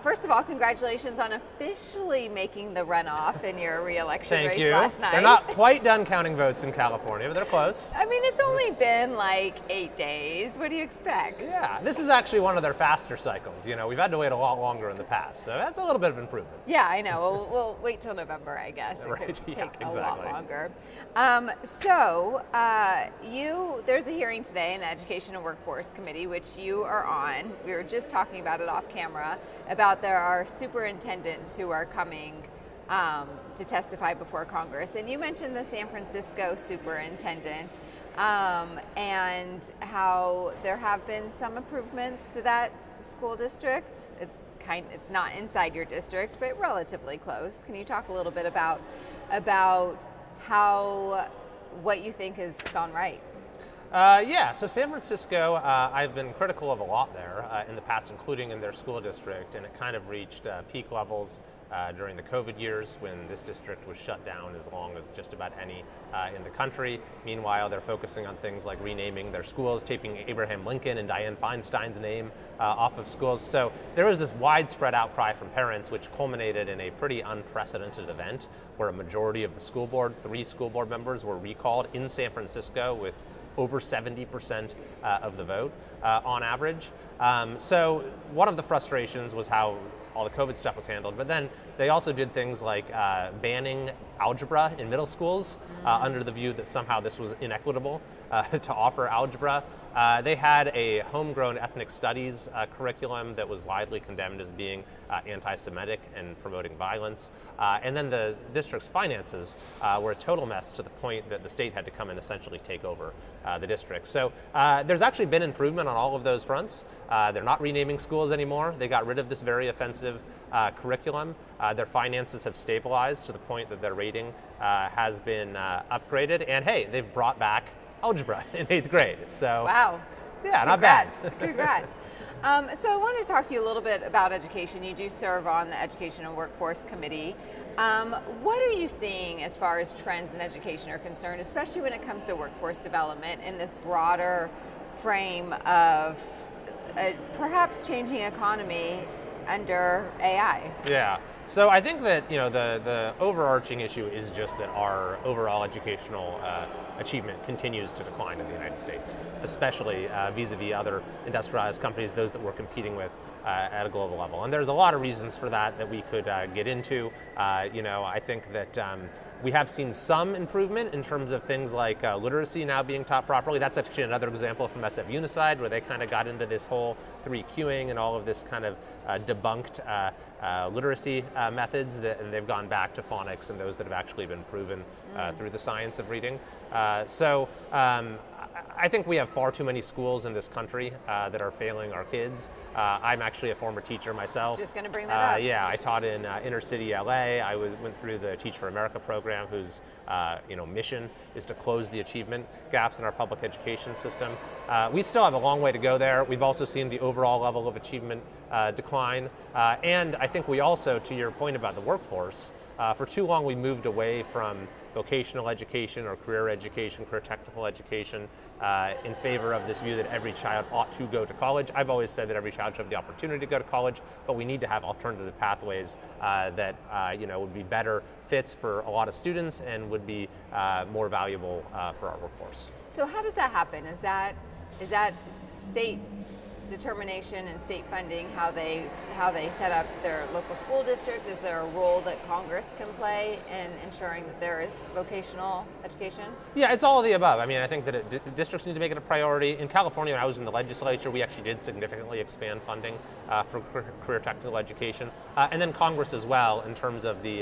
First of all, congratulations on officially making the runoff in your re-election race last night. They're not quite done counting votes in California, but they're close. I mean, it's only been like 8 days. What do you expect? Yeah, this is actually one of their faster cycles. You know, we've had to wait a lot longer in the past, so that's a little bit of improvement. Yeah, I know. We'll wait till November, I guess. It could take a lot longer. There's a hearing today in the Education and Workforce Committee, which you are on. We were just talking about it off camera, about there are superintendents who are coming to testify before Congress. And you mentioned the San Francisco superintendent and how there have been some improvements to that school district. It's not inside your district, but relatively close. Can you talk a little bit about what you think has gone right? So San Francisco, I've been critical of a lot there in the past, including in their school district, and it kind of reached peak levels during the COVID years when this district was shut down as long as just about any in the country. Meanwhile, they're focusing on things like renaming their schools, taking Abraham Lincoln and Dianne Feinstein's name off of schools. So there was this widespread outcry from parents, which culminated in a pretty unprecedented event where a majority of the school board, 3 school board members, were recalled in San Francisco with over 70% of the vote on average. So one of the frustrations was how all the COVID stuff was handled. But then they also did things like banning algebra in middle schools under the view that somehow this was inequitable to offer algebra. They had a homegrown ethnic studies curriculum that was widely condemned as being anti-Semitic and promoting violence. And then the district's finances were a total mess to the point that the state had to come and essentially take over the district. So there's actually been improvement on all of those fronts. They're not renaming schools anymore. They got rid of this very offensive curriculum. Their finances have stabilized to the point that their rating has been upgraded. And hey, they've brought back algebra in 8th grade. So wow. Yeah, Congrats. not bad. Congrats. So I wanted to talk to you a little bit about education. You do serve on the Education and Workforce Committee. What are you seeing as far as trends in education are concerned, especially when it comes to workforce development in this broader frame of a perhaps changing economy under AI? Yeah. So I think that the overarching issue is just that our overall educational achievement continues to decline in the United States, especially vis-a-vis other industrialized companies, those that we're competing with at a global level. And there's a lot of reasons for that we could get into. I think that we have seen some improvement in terms of things like literacy now being taught properly. That's actually another example from SF Unified, where they kind of got into this whole 3Qing and all of this kind of debunked literacy methods, and they've gone back to phonics and those that have actually been proven through the science of reading. I think we have far too many schools in this country that are failing our kids. I'm actually a former teacher myself. Just going to bring that up. Yeah, I taught in inner city LA. I went through the Teach for America program, whose mission is to close the achievement gaps in our public education system. We still have a long way to go there. We've also seen the overall level of achievement decline. And I think we also, to your point about the workforce, for too long we moved away from vocational education or career technical education in favor of this view that every child ought to go to college. I've always said that every child should have the opportunity to go to college, but we need to have alternative pathways that would be better fits for a lot of students and would be more valuable for our workforce. So how does that happen? Is that state determination and state funding, how they set up their local school district? Is there a role that Congress can play in ensuring that there is vocational education? Yeah, it's all of the above. I mean, I think that districts need to make it a priority. In California, when I was in the legislature, we actually did significantly expand funding for career technical education. And then Congress as well, in terms of the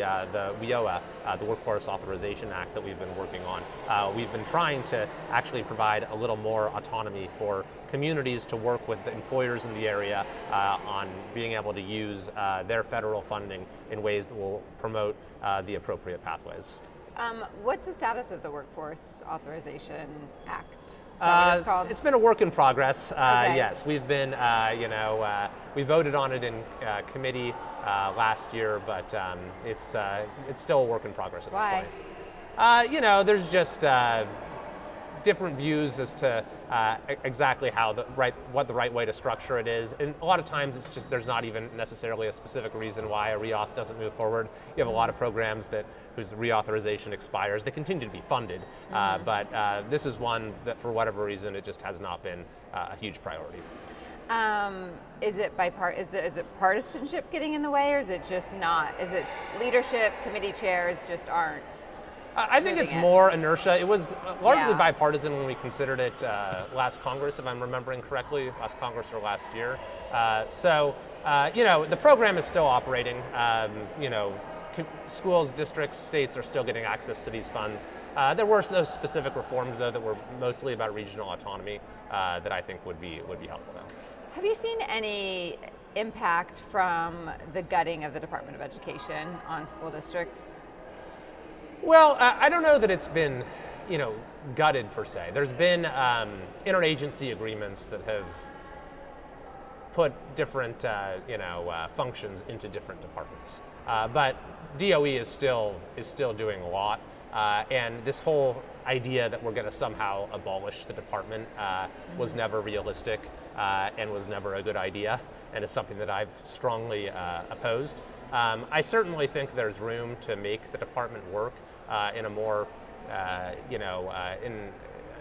WIOA, the Workforce Authorization Act that we've been working on. We've been trying to actually provide a little more autonomy for communities to work with the employers in the area on being able to use their federal funding in ways that will promote the appropriate pathways. What's the status of the Workforce Authorization Act? Is that what it's called? It's been a work in progress. Okay. Yes, we've been, we voted on it in committee last year, but it's still a work in progress at this point. There's just different views as to exactly how what the right way to structure it is, and a lot of times it's just there's not even necessarily a specific reason why a reauth doesn't move forward. You have a lot of programs whose reauthorization expires. They continue to be funded, but this is one that for whatever reason it just has not been a huge priority. Is it partisanship getting in the way, or is it just not? Is it leadership, committee chairs just aren't? I think it's more inertia. It was largely bipartisan when we considered it last Congress, if I'm remembering correctly, last Congress or last year. The program is still operating. Schools, districts, states are still getting access to these funds. There were those specific reforms, though, that were mostly about regional autonomy that I think would be helpful, though. Have you seen any impact from the gutting of the Department of Education on school districts? Well, I don't know that it's been, gutted per se. There's been interagency agreements that have put different, functions into different departments. But DOE is still doing a lot, and this whole idea that we're going to somehow abolish the department was never realistic and was never a good idea, and is something that I've strongly opposed. I certainly think there's room to make the department work in a more,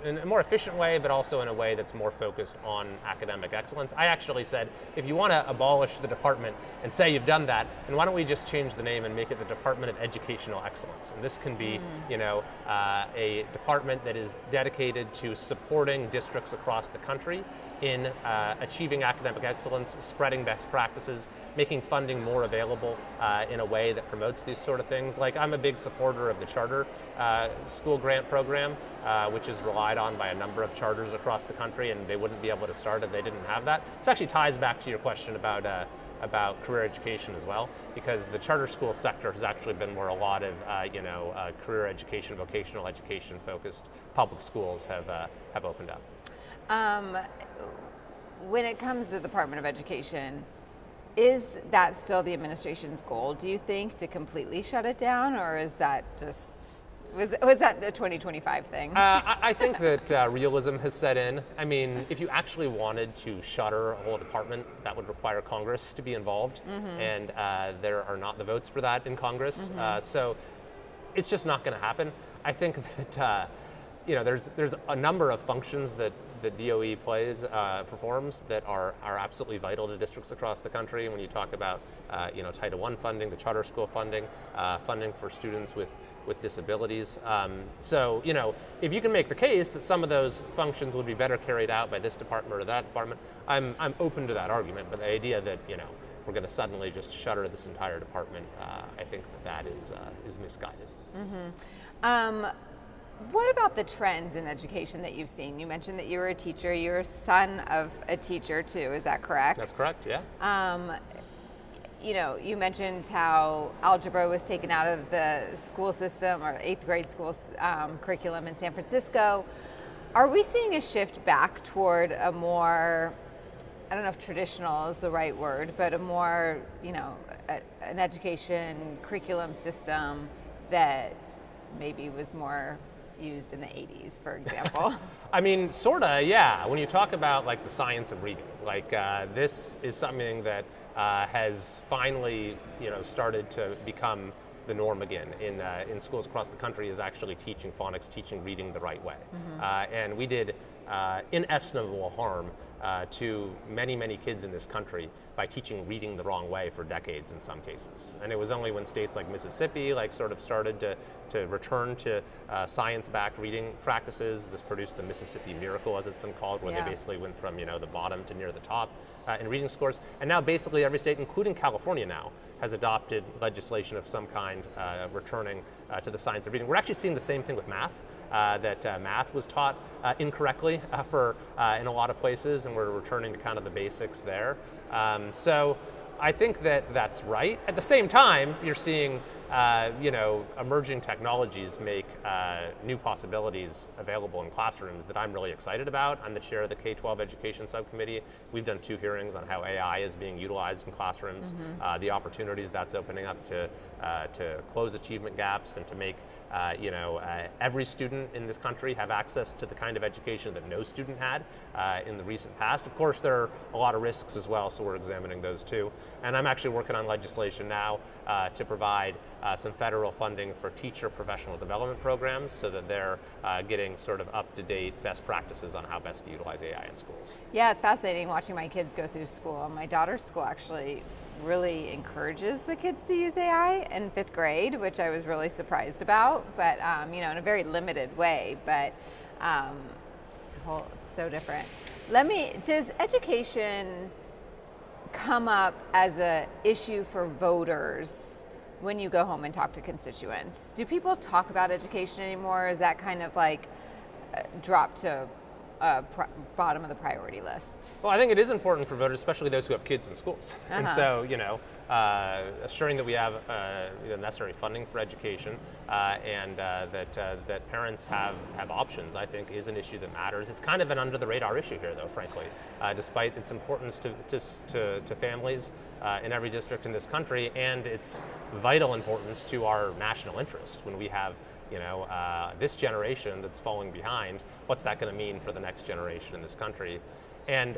in a more efficient way, but also in a way that's more focused on academic excellence. I actually said, if you want to abolish the department and say you've done that, then why don't we just change the name and make it the Department of Educational Excellence? And this can be, a department that is dedicated to supporting districts across the country in achieving academic excellence, spreading best practices, making funding more available in a way that promotes these sort of things. Like, I'm a big supporter of the charter school grant program, which is relied on by a number of charters across the country, and they wouldn't be able to start if they didn't have that. This actually ties back to your question about career education as well, because the charter school sector has actually been where a lot of career education, vocational education focused public schools have opened up. When it comes to the Department of Education, is that still the administration's goal, do you think, to completely shut it down, or is that just, was that a 2025 thing? I think that realism has set in. I mean, if you actually wanted to shutter a whole department, that would require Congress to be involved, and there are not the votes for that in Congress. So it's just not going to happen. I think that there's a number of functions that the DOE performs that are absolutely vital to districts across the country. When you talk about Title I funding, the charter school funding, funding for students with disabilities. So if you can make the case that some of those functions would be better carried out by this department or that department, I'm open to that argument. But the idea that we're going to suddenly just shutter this entire department, I think that is misguided. What about the trends in education that you've seen? You mentioned that you were a teacher. You're a son of a teacher too, is that correct? That's correct, yeah. You mentioned how algebra was taken out of the school system or 8th grade school curriculum in San Francisco. Are we seeing a shift back toward a more, I don't know if traditional is the right word, but a more, an education curriculum system that maybe was more used in the 80s, for example? I mean, sorta, yeah. When you talk about like the science of reading, like this is something that has finally, started to become the norm again in schools across the country, is actually teaching phonics, teaching reading the right way. And we did inestimable harm to many, many kids in this country by teaching reading the wrong way for decades in some cases. And it was only when states like Mississippi sort of started to return to science-backed reading practices. This produced the Mississippi Miracle, as it's been called, where they basically went from the bottom to near the top in reading scores. And now basically every state, including California now, has adopted legislation of some kind returning to the science of reading. We're actually seeing the same thing with math. That math was taught incorrectly in a lot of places, and we're returning to kind of the basics there. So I think that that's right. At the same time, you're seeing emerging technologies make new possibilities available in classrooms that I'm really excited about. I'm the chair of the K-12 Education Subcommittee. We've done 2 hearings on how AI is being utilized in classrooms, the opportunities that's opening up to close achievement gaps and to make every student in this country have access to the kind of education that no student had in the recent past. Of course, there are a lot of risks as well, so we're examining those too. And I'm actually working on legislation now to provide some federal funding for teacher professional development programs so that they're getting sort of up-to-date best practices on how best to utilize AI in schools. Yeah, it's fascinating watching my kids go through school. My daughter's school actually really encourages the kids to use AI in 5th grade, which I was really surprised about, but in a very limited way, but it's so different. Does education come up as an issue for voters when you go home and talk to constituents? Do people talk about education anymore? Is that kind of like dropped to bottom of the priority list? Well, I think it is important for voters, especially those who have kids in schools. And so, assuring that we have the necessary funding for education and that parents have options, I think, is an issue that matters. It's kind of an under the radar issue here, though, frankly, despite its importance to families in every district in this country and its vital importance to our national interest. When we have this generation that's falling behind, what's that going to mean for the next generation in this country? And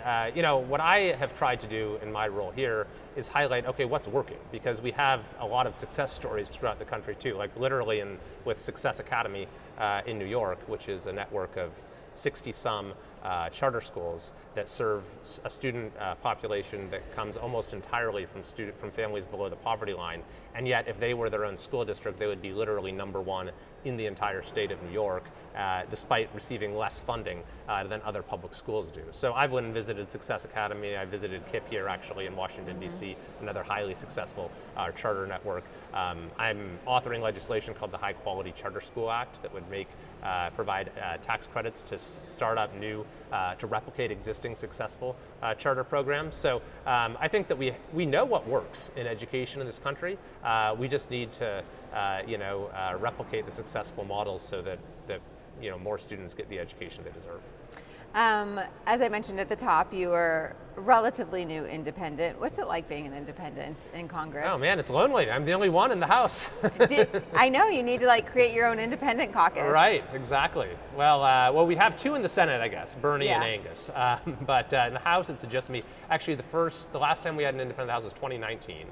what I have tried to do in my role here is highlight, okay, what's working? Because we have a lot of success stories throughout the country too, like literally with Success Academy in New York, which is a network of 60-some charter schools that serve a student population that comes almost entirely from families below the poverty line. And yet, if they were their own school district, they would be literally #1 in the entire state of New York, despite receiving less funding than other public schools do. So I've went and visited Success Academy. I visited KIPP here, actually, in Washington, D.C., another highly successful charter network. I'm authoring legislation called the High Quality Charter School Act that would provide tax credits to start up new, to replicate existing successful charter programs. So I think that we know what works in education in this country. We just need to replicate the successful models so that more students get the education they deserve. As I mentioned at the top, you are relatively new independent. What's it like being an independent in Congress? Oh man, it's lonely. I'm the only one in the House. I know, you need to create your own independent caucus. Right, exactly. Well, we have 2 in the Senate, I guess, Bernie and Angus. But in the House, it's just me. Actually, the last time we had an independent House was 2019.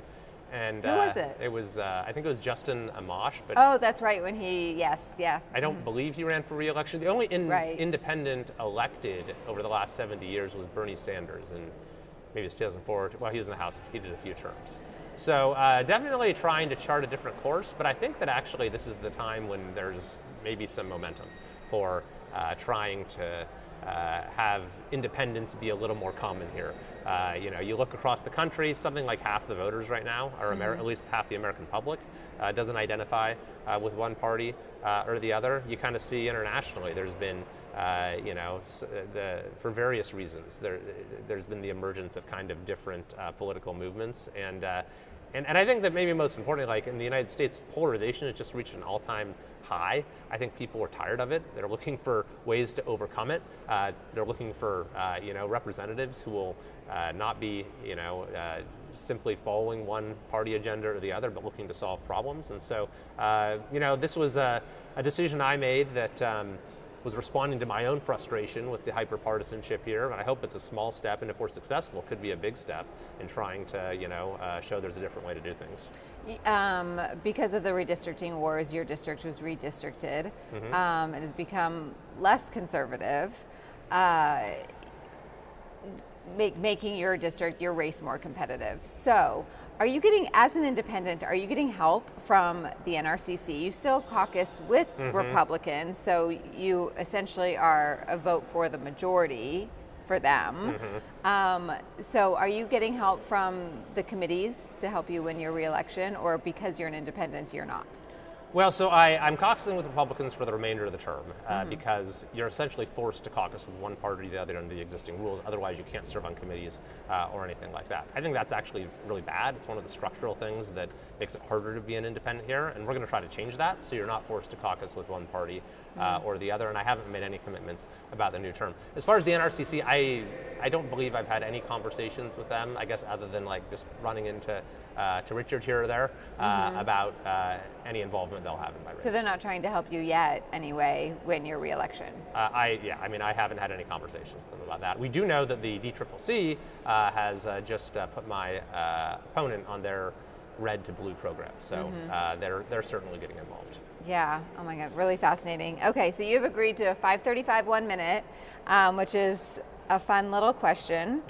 And who was it? It was, I think it was Justin Amash. But oh, that's right, when I don't believe he ran for re-election. The only independent elected over the last 70 years was Bernie Sanders, and maybe it's 2004. Well, he was in the House. He did a few terms. So definitely trying to chart a different course, but I think that actually this is the time when there's maybe some momentum for trying to have independence be a little more common here. You look across the country, something like half the voters right now, or at least half the American public, doesn't identify with one party or the other. You kind of see internationally there's been, for various reasons, there's been the emergence of kind of different political movements. And I think that maybe most importantly, like in the United States, polarization has just reached an all-time high. I think people are tired of it. They're looking for ways to overcome it. They're looking for representatives who will not be simply following one party agenda or the other, but looking to solve problems. And so this was a decision I made that was responding to my own frustration with the hyperpartisanship here, and I hope it's a small step, and if we're successful, it could be a big step in trying to show there's a different way to do things. Because of the redistricting wars, your district was redistricted. It has become less conservative, making your district, your race more competitive. So are you getting, as an independent, are you getting help from the NRCC? You still caucus with Republicans, so you essentially are a vote for the majority for them. So are you getting help from the committees to help you win your re-election, or because you're an independent, you're not? Well, so I'm caucusing with Republicans for the remainder of the term because you're essentially forced to caucus with one party or the other under the existing rules. Otherwise, you can't serve on committees or anything like that. I think that's actually really bad. It's one of the structural things that makes it harder to be an independent here, and we're going to try to change that so you're not forced to caucus with one party or the other, and I haven't made any commitments about the new term. As far as the NRCC, I don't believe I've had any conversations with them, I guess, other than just running into to Richard here or there about any involvement they'll have in my race. So they're not trying to help you yet, anyway, win your re-election? I haven't had any conversations with them about that. We do know that the DCCC has just put my opponent on their red to blue program, so they're certainly getting involved. Yeah, oh my God, really fascinating. Okay, so you've agreed to a 5:35 1 minute, which is a fun little question.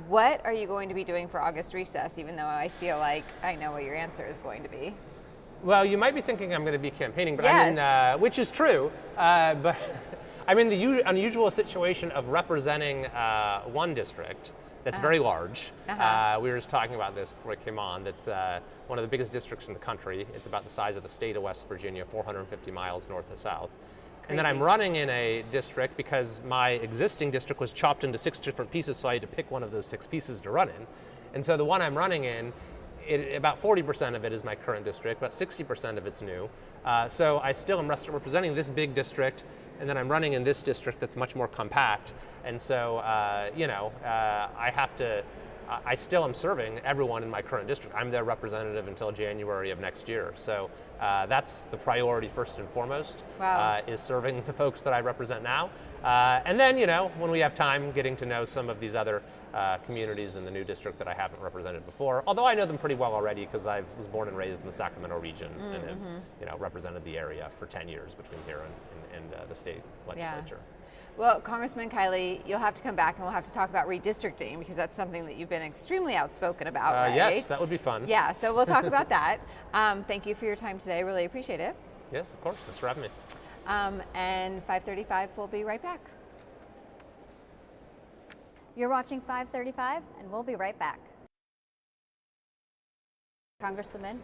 What are you going to be doing for August recess, even though I feel like I know what your answer is going to be? Well, you might be thinking I'm going to be campaigning, but I'm in, which is true, but I'm in the unusual situation of representing one district that's very large. We were just talking about this before I came on. That's one of the biggest districts in the country. It's about the size of the state of West Virginia, 450 miles north to south. And then I'm running in a district because my existing district was chopped into 6 different pieces, so I had to pick one of those 6 pieces to run in. And so the one I'm running in, about 40% of it is my current district, about 60% of it's new. So I still am representing this big district, and then I'm running in this district that's much more compact. And so, I I still am serving everyone in my current district. I'm their representative until January of next year. So that's the priority first and foremost, is serving the folks that I represent now. And then, when we have time, getting to know some of these other communities in the new district that I haven't represented before. Although I know them pretty well already because I was born and raised in the Sacramento region and have, represented the area for 10 years between here and the state legislature. Yeah. Well, Congressman Kiley, you'll have to come back and we'll have to talk about redistricting because that's something that you've been extremely outspoken about, right? Yes, that would be fun. Yeah, so we'll talk about that. Thank you for your time today. Really appreciate it. Yes, of course. Thanks for having me. And 5:35, we'll be right back. You're watching 535, and we'll be right back. Congresswoman,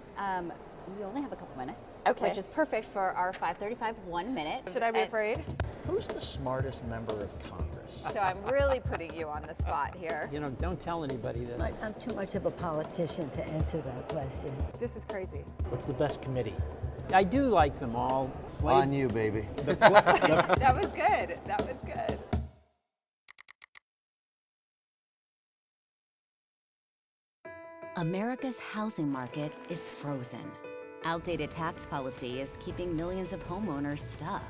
you only have a couple minutes, which is perfect for our 535 1 minute. Should I be afraid? Who's the smartest member of Congress? So I'm really putting you on the spot here. Don't tell anybody this. I'm too much of a politician to answer that question. This is crazy. What's the best committee? I do like them all. On you, baby. That was good. That was good. America's housing market is frozen. Outdated tax policy is keeping millions of homeowners stuck.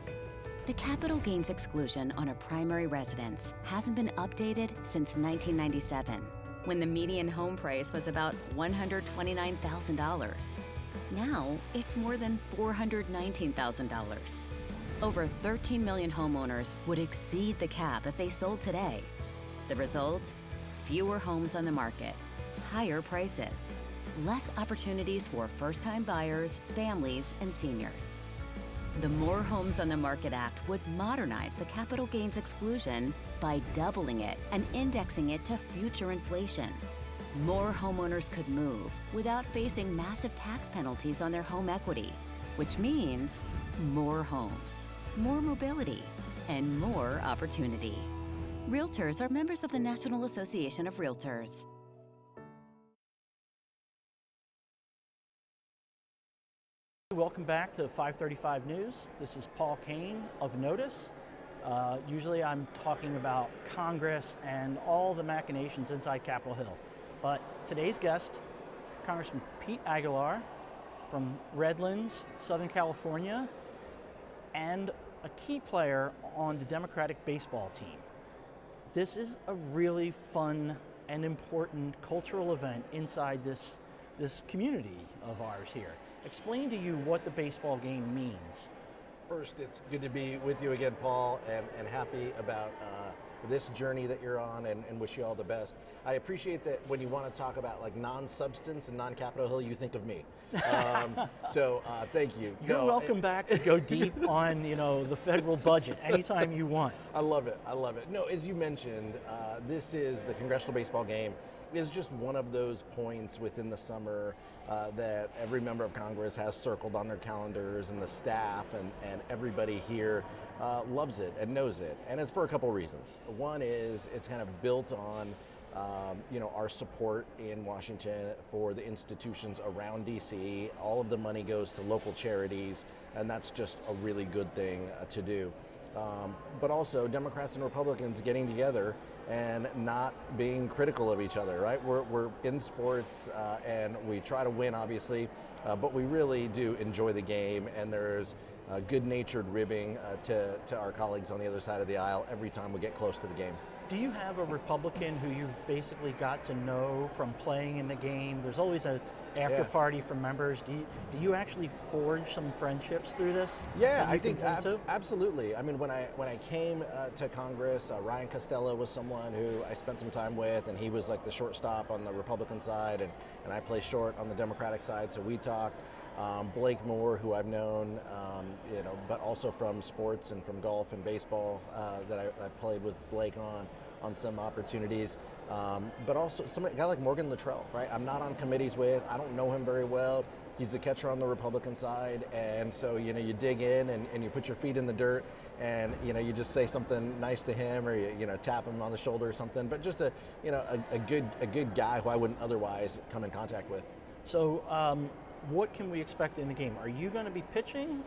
The capital gains exclusion on a primary residence hasn't been updated since 1997, when the median home price was about $129,000. Now, it's more than $419,000. Over 13 million homeowners would exceed the cap if they sold today. The result? Fewer homes on the market, higher prices, less opportunities for first-time buyers, families, and seniors. The More Homes on the Market Act would modernize the capital gains exclusion by doubling it and indexing it to future inflation. More homeowners could move without facing massive tax penalties on their home equity, which means more homes, more mobility, and more opportunity. Realtors are members of the National Association of Realtors. Welcome back to 535 News. This is Paul Kane of Notice. Usually I'm talking about Congress and all the machinations inside Capitol Hill. But today's guest, Congressman Pete Aguilar from Redlands, Southern California, and a key player on the Democratic baseball team. This is a really fun and important cultural event inside this community of ours here. Explain to you what the baseball game means. First, it's good to be with you again, Paul, and happy about this journey that you're on, and wish you all the best. I appreciate that when you want to talk about like non-substance and non-Capitol Hill, you think of me. So thank you. You're welcome back to go deep on the federal budget anytime you want. I love it. I love it. No, as you mentioned, this is the Congressional Baseball Game. Is just one of those points within the summer that every member of Congress has circled on their calendars, and the staff and everybody here loves it and knows it. And it's for a couple reasons. One is it's kind of built on our support in Washington for the institutions around DC. All of the money goes to local charities, and that's just a really good thing to do. But also Democrats and Republicans getting together and not being critical of each other, right? We're in sports and we try to win, obviously, but we really do enjoy the game, and there's good-natured ribbing to our colleagues on the other side of the aisle every time we get close to the game. Do you have a Republican who you basically got to know from playing in the game? There's always an after party for members. Do you actually forge some friendships through this? Yeah, I think absolutely. I mean, when I came to Congress, Ryan Costello was someone who I spent some time with, and he was like the shortstop on the Republican side, and I play short on the Democratic side, so we talked. Blake Moore, who I've known, but also from sports and from golf and baseball that I played with Blake on some opportunities. But also a guy like Morgan Luttrell, right? I'm not on committees with, I don't know him very well. He's the catcher on the Republican side, and so you dig in and you put your feet in the dirt, and you just say something nice to him, or you tap him on the shoulder or something. But just a good guy who I wouldn't otherwise come in contact with. So what can we expect in the game? Are you going to be pitching?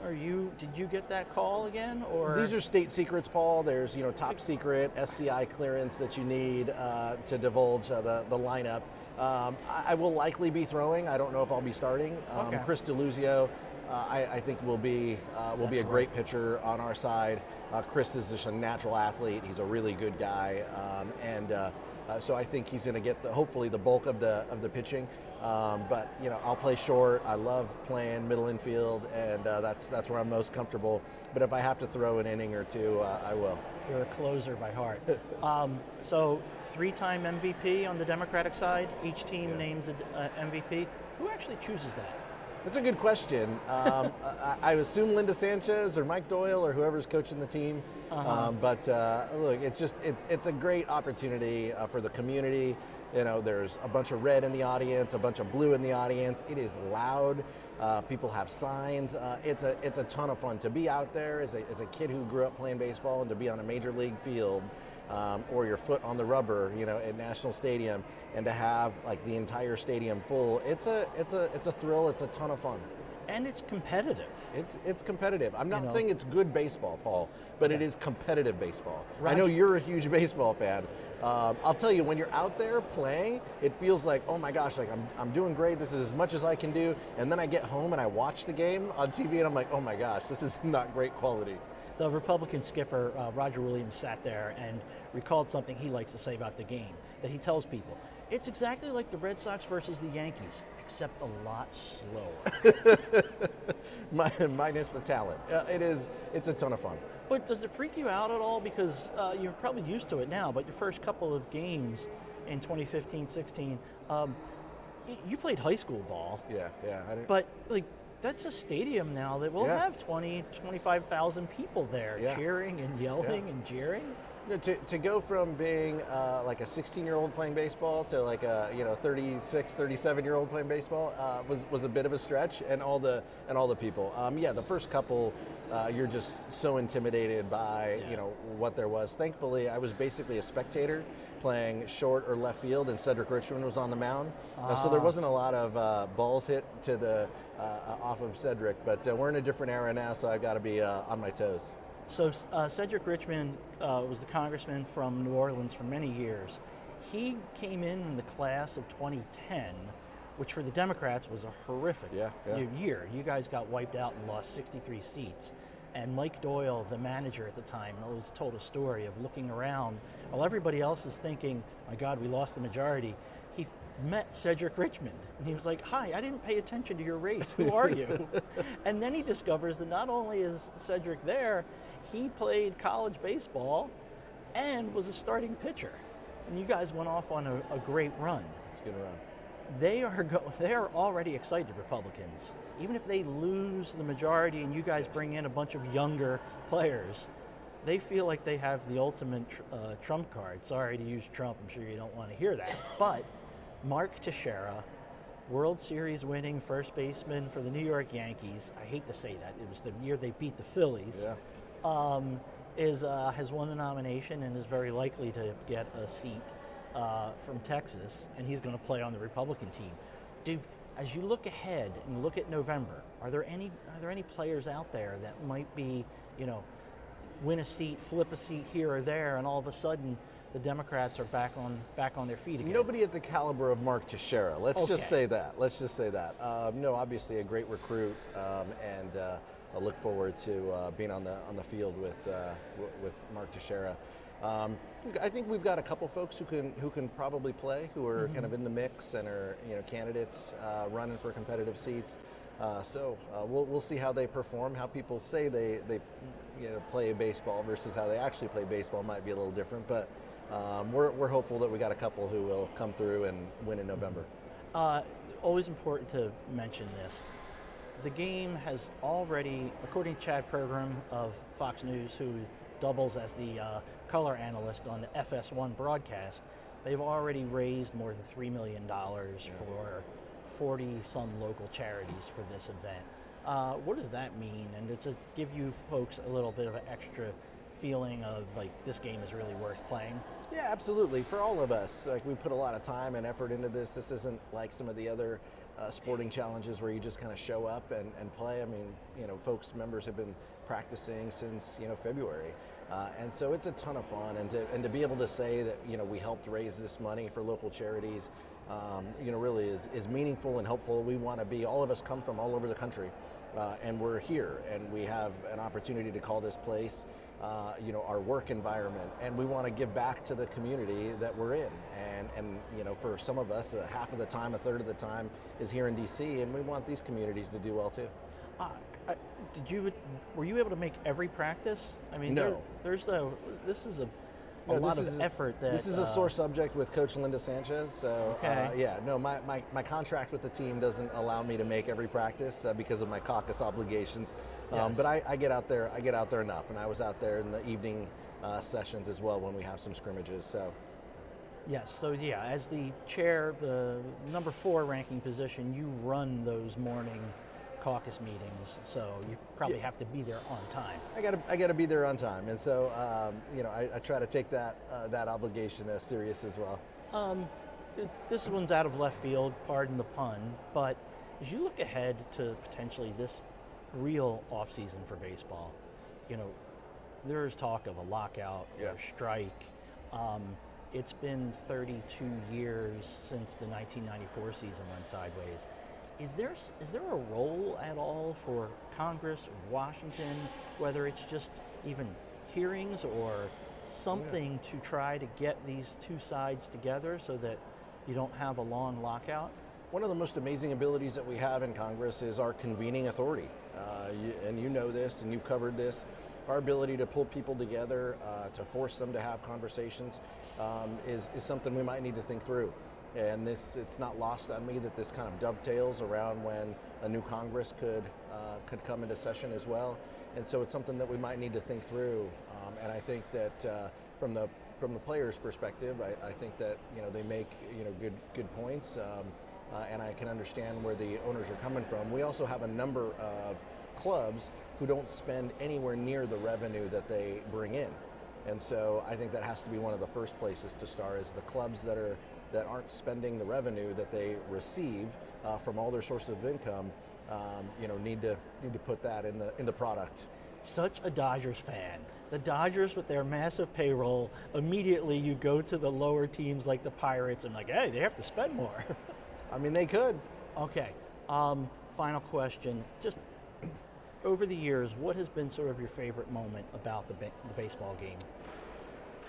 Did you get that call again? Or these are state secrets, Paul. There's top secret SCI clearance that you need to divulge the lineup. I will likely be throwing. I don't know if I'll be starting. Chris DeLuzio, I think will be a great pitcher on our side. Chris is just a natural athlete. He's a really good guy, so I think he's going to get hopefully the bulk of the pitching. But I'll play short. I love playing middle infield, and that's where I'm most comfortable. But if I have to throw an inning or two, I will. You're a closer by heart. So 3-time MVP on the Democratic side. Each team names an MVP. Who actually chooses that? That's a good question. I assume Linda Sanchez or Mike Doyle or whoever's coaching the team. But look, it's a great opportunity for the community. There's a bunch of red in the audience, a bunch of blue in the audience. It is loud. People have signs. It's a ton of fun to be out there as a kid who grew up playing baseball, and to be on a major league field, or your foot on the rubber, at National Stadium, and to have like the entire stadium full. It's a thrill. It's a ton of fun. And it's competitive. It's competitive. I'm not saying it's good baseball, Paul, but it is competitive baseball. Right. I know you're a huge baseball fan. I'll tell you, when you're out there playing, it feels like, oh my gosh, like I'm doing great. This is as much as I can do. And then I get home and I watch the game on TV, and I'm like, oh my gosh, this is not great quality. The Republican skipper, Roger Williams, sat there and recalled something he likes to say about the game, that he tells people. It's exactly like the Red Sox versus the Yankees, except a lot slower. Minus the talent. It's a ton of fun. But does it freak you out at all? Because you're probably used to it now, but your first couple of games in 2015-16, you played high school ball. Yeah. But that's a stadium now that will have 20, 25,000 people there cheering and yelling and jeering. To go from being like a 16-year-old playing baseball to like a 36, 37-year-old playing baseball was a bit of a stretch, and all the people. The first couple, you're just so intimidated by what there was. Thankfully, I was basically a spectator playing short or left field, and Cedric Richmond was on the mound, so there wasn't a lot of balls hit to the off of Cedric. But we're in a different era now, so I've got to be on my toes. So Cedric Richmond was the congressman from New Orleans for many years. He came in the class of 2010, which for the Democrats was a horrific year. You guys got wiped out and lost 63 seats. And Mike Doyle, the manager at the time, always told a story of looking around while everybody else is thinking, my God, we lost the majority. He met Cedric Richmond, and he was like, hi, I didn't pay attention to your race. Who are you? And then he discovers that not only is Cedric there, he played college baseball and was a starting pitcher. And you guys went off on a great run. It's a good run. They are already excited, Republicans. Even if they lose the majority and you guys bring in a bunch of younger players, they feel like they have the ultimate trump card. Sorry to use Trump, I'm sure you don't want to hear that. But Mark Teixeira, World Series winning first baseman for the New York Yankees, I hate to say that, it was the year they beat the Phillies, has won the nomination and is very likely to get a seat from Texas, and he's going to play on the Republican team. As you look ahead and look at November, are there any players out there that might be, win a seat, flip a seat here or there, and all of a sudden the Democrats are back on their feet again? Nobody at the caliber of Mark Teixeira. Let's just say that. No, obviously a great recruit, and I look forward to being on the field with Mark Teixeira. I think we've got a couple folks who can probably play, who are kind of in the mix and are candidates running for competitive seats. So we'll see how they perform. How people say they play baseball versus how they actually play baseball might be a little different. But we're hopeful that we got a couple who will come through and win in November. Always important to mention this. The game has already, according to Chad Program of Fox News, who doubles as the color analyst on the FS1 broadcast, they've already raised more than $3 million for 40-some local charities for this event. What does that mean? And does it give you folks a little bit of an extra feeling of like this game is really worth playing? Yeah, absolutely. For all of us, like we put a lot of time and effort into this. This isn't like some of the other sporting challenges where you just kind of show up and play. I mean, members have been practicing since February, and so it's a ton of fun. And to be able to say that we helped raise this money for local charities, really is meaningful and helpful. We want to be. All of us come from all over the country, and we're here, and we have an opportunity to call this place, our work environment, and we want to give back to the community that we're in. And for some of us, half of the time, a third of the time is here in DC, and we want these communities to do well too. Were you able to make every practice? I mean, no. This is a lot of effort. This is a sore subject with Coach Linda Sanchez. So okay. My contract with the team doesn't allow me to make every practice because of my caucus obligations. Yes. But I get out there. I get out there enough, and I was out there in the evening sessions as well when we have some scrimmages. So. Yes. So yeah, as the chair, the number 4 ranking position, you run those morning caucus meetings, so you probably have to be there on time. I gotta be there on time, and so I try to take that obligation as serious as well. This one's out of left field, pardon the pun, but as you look ahead to potentially this real off season for baseball, there's talk of a lockout or strike. It's been 32 years since the 1994 season went sideways. Is there a role at all for Congress or Washington, whether it's just even hearings or something to try to get these two sides together so that you don't have a long lockout? One of the most amazing abilities that we have in Congress is our convening authority. And you know this, and you've covered this. Our ability to pull people together, to force them to have conversations, is something we might need to think through. And it's not lost on me that this kind of dovetails around when a new Congress could come into session as well. And so it's something that we might need to think through. And I think that from the players' perspective, I think that they make good points, and I can understand where the owners are coming from. We also have a number of clubs who don't spend anywhere near the revenue that they bring in. And so I think that has to be one of the first places to start, is the clubs that aren't spending the revenue that they receive from all their sources of income, need to put that in the product. Such a Dodgers fan. The Dodgers with their massive payroll, immediately you go to the lower teams like the Pirates and hey, they have to spend more. I mean, they could. Okay. Final question. Just over the years, what has been sort of your favorite moment about the baseball game?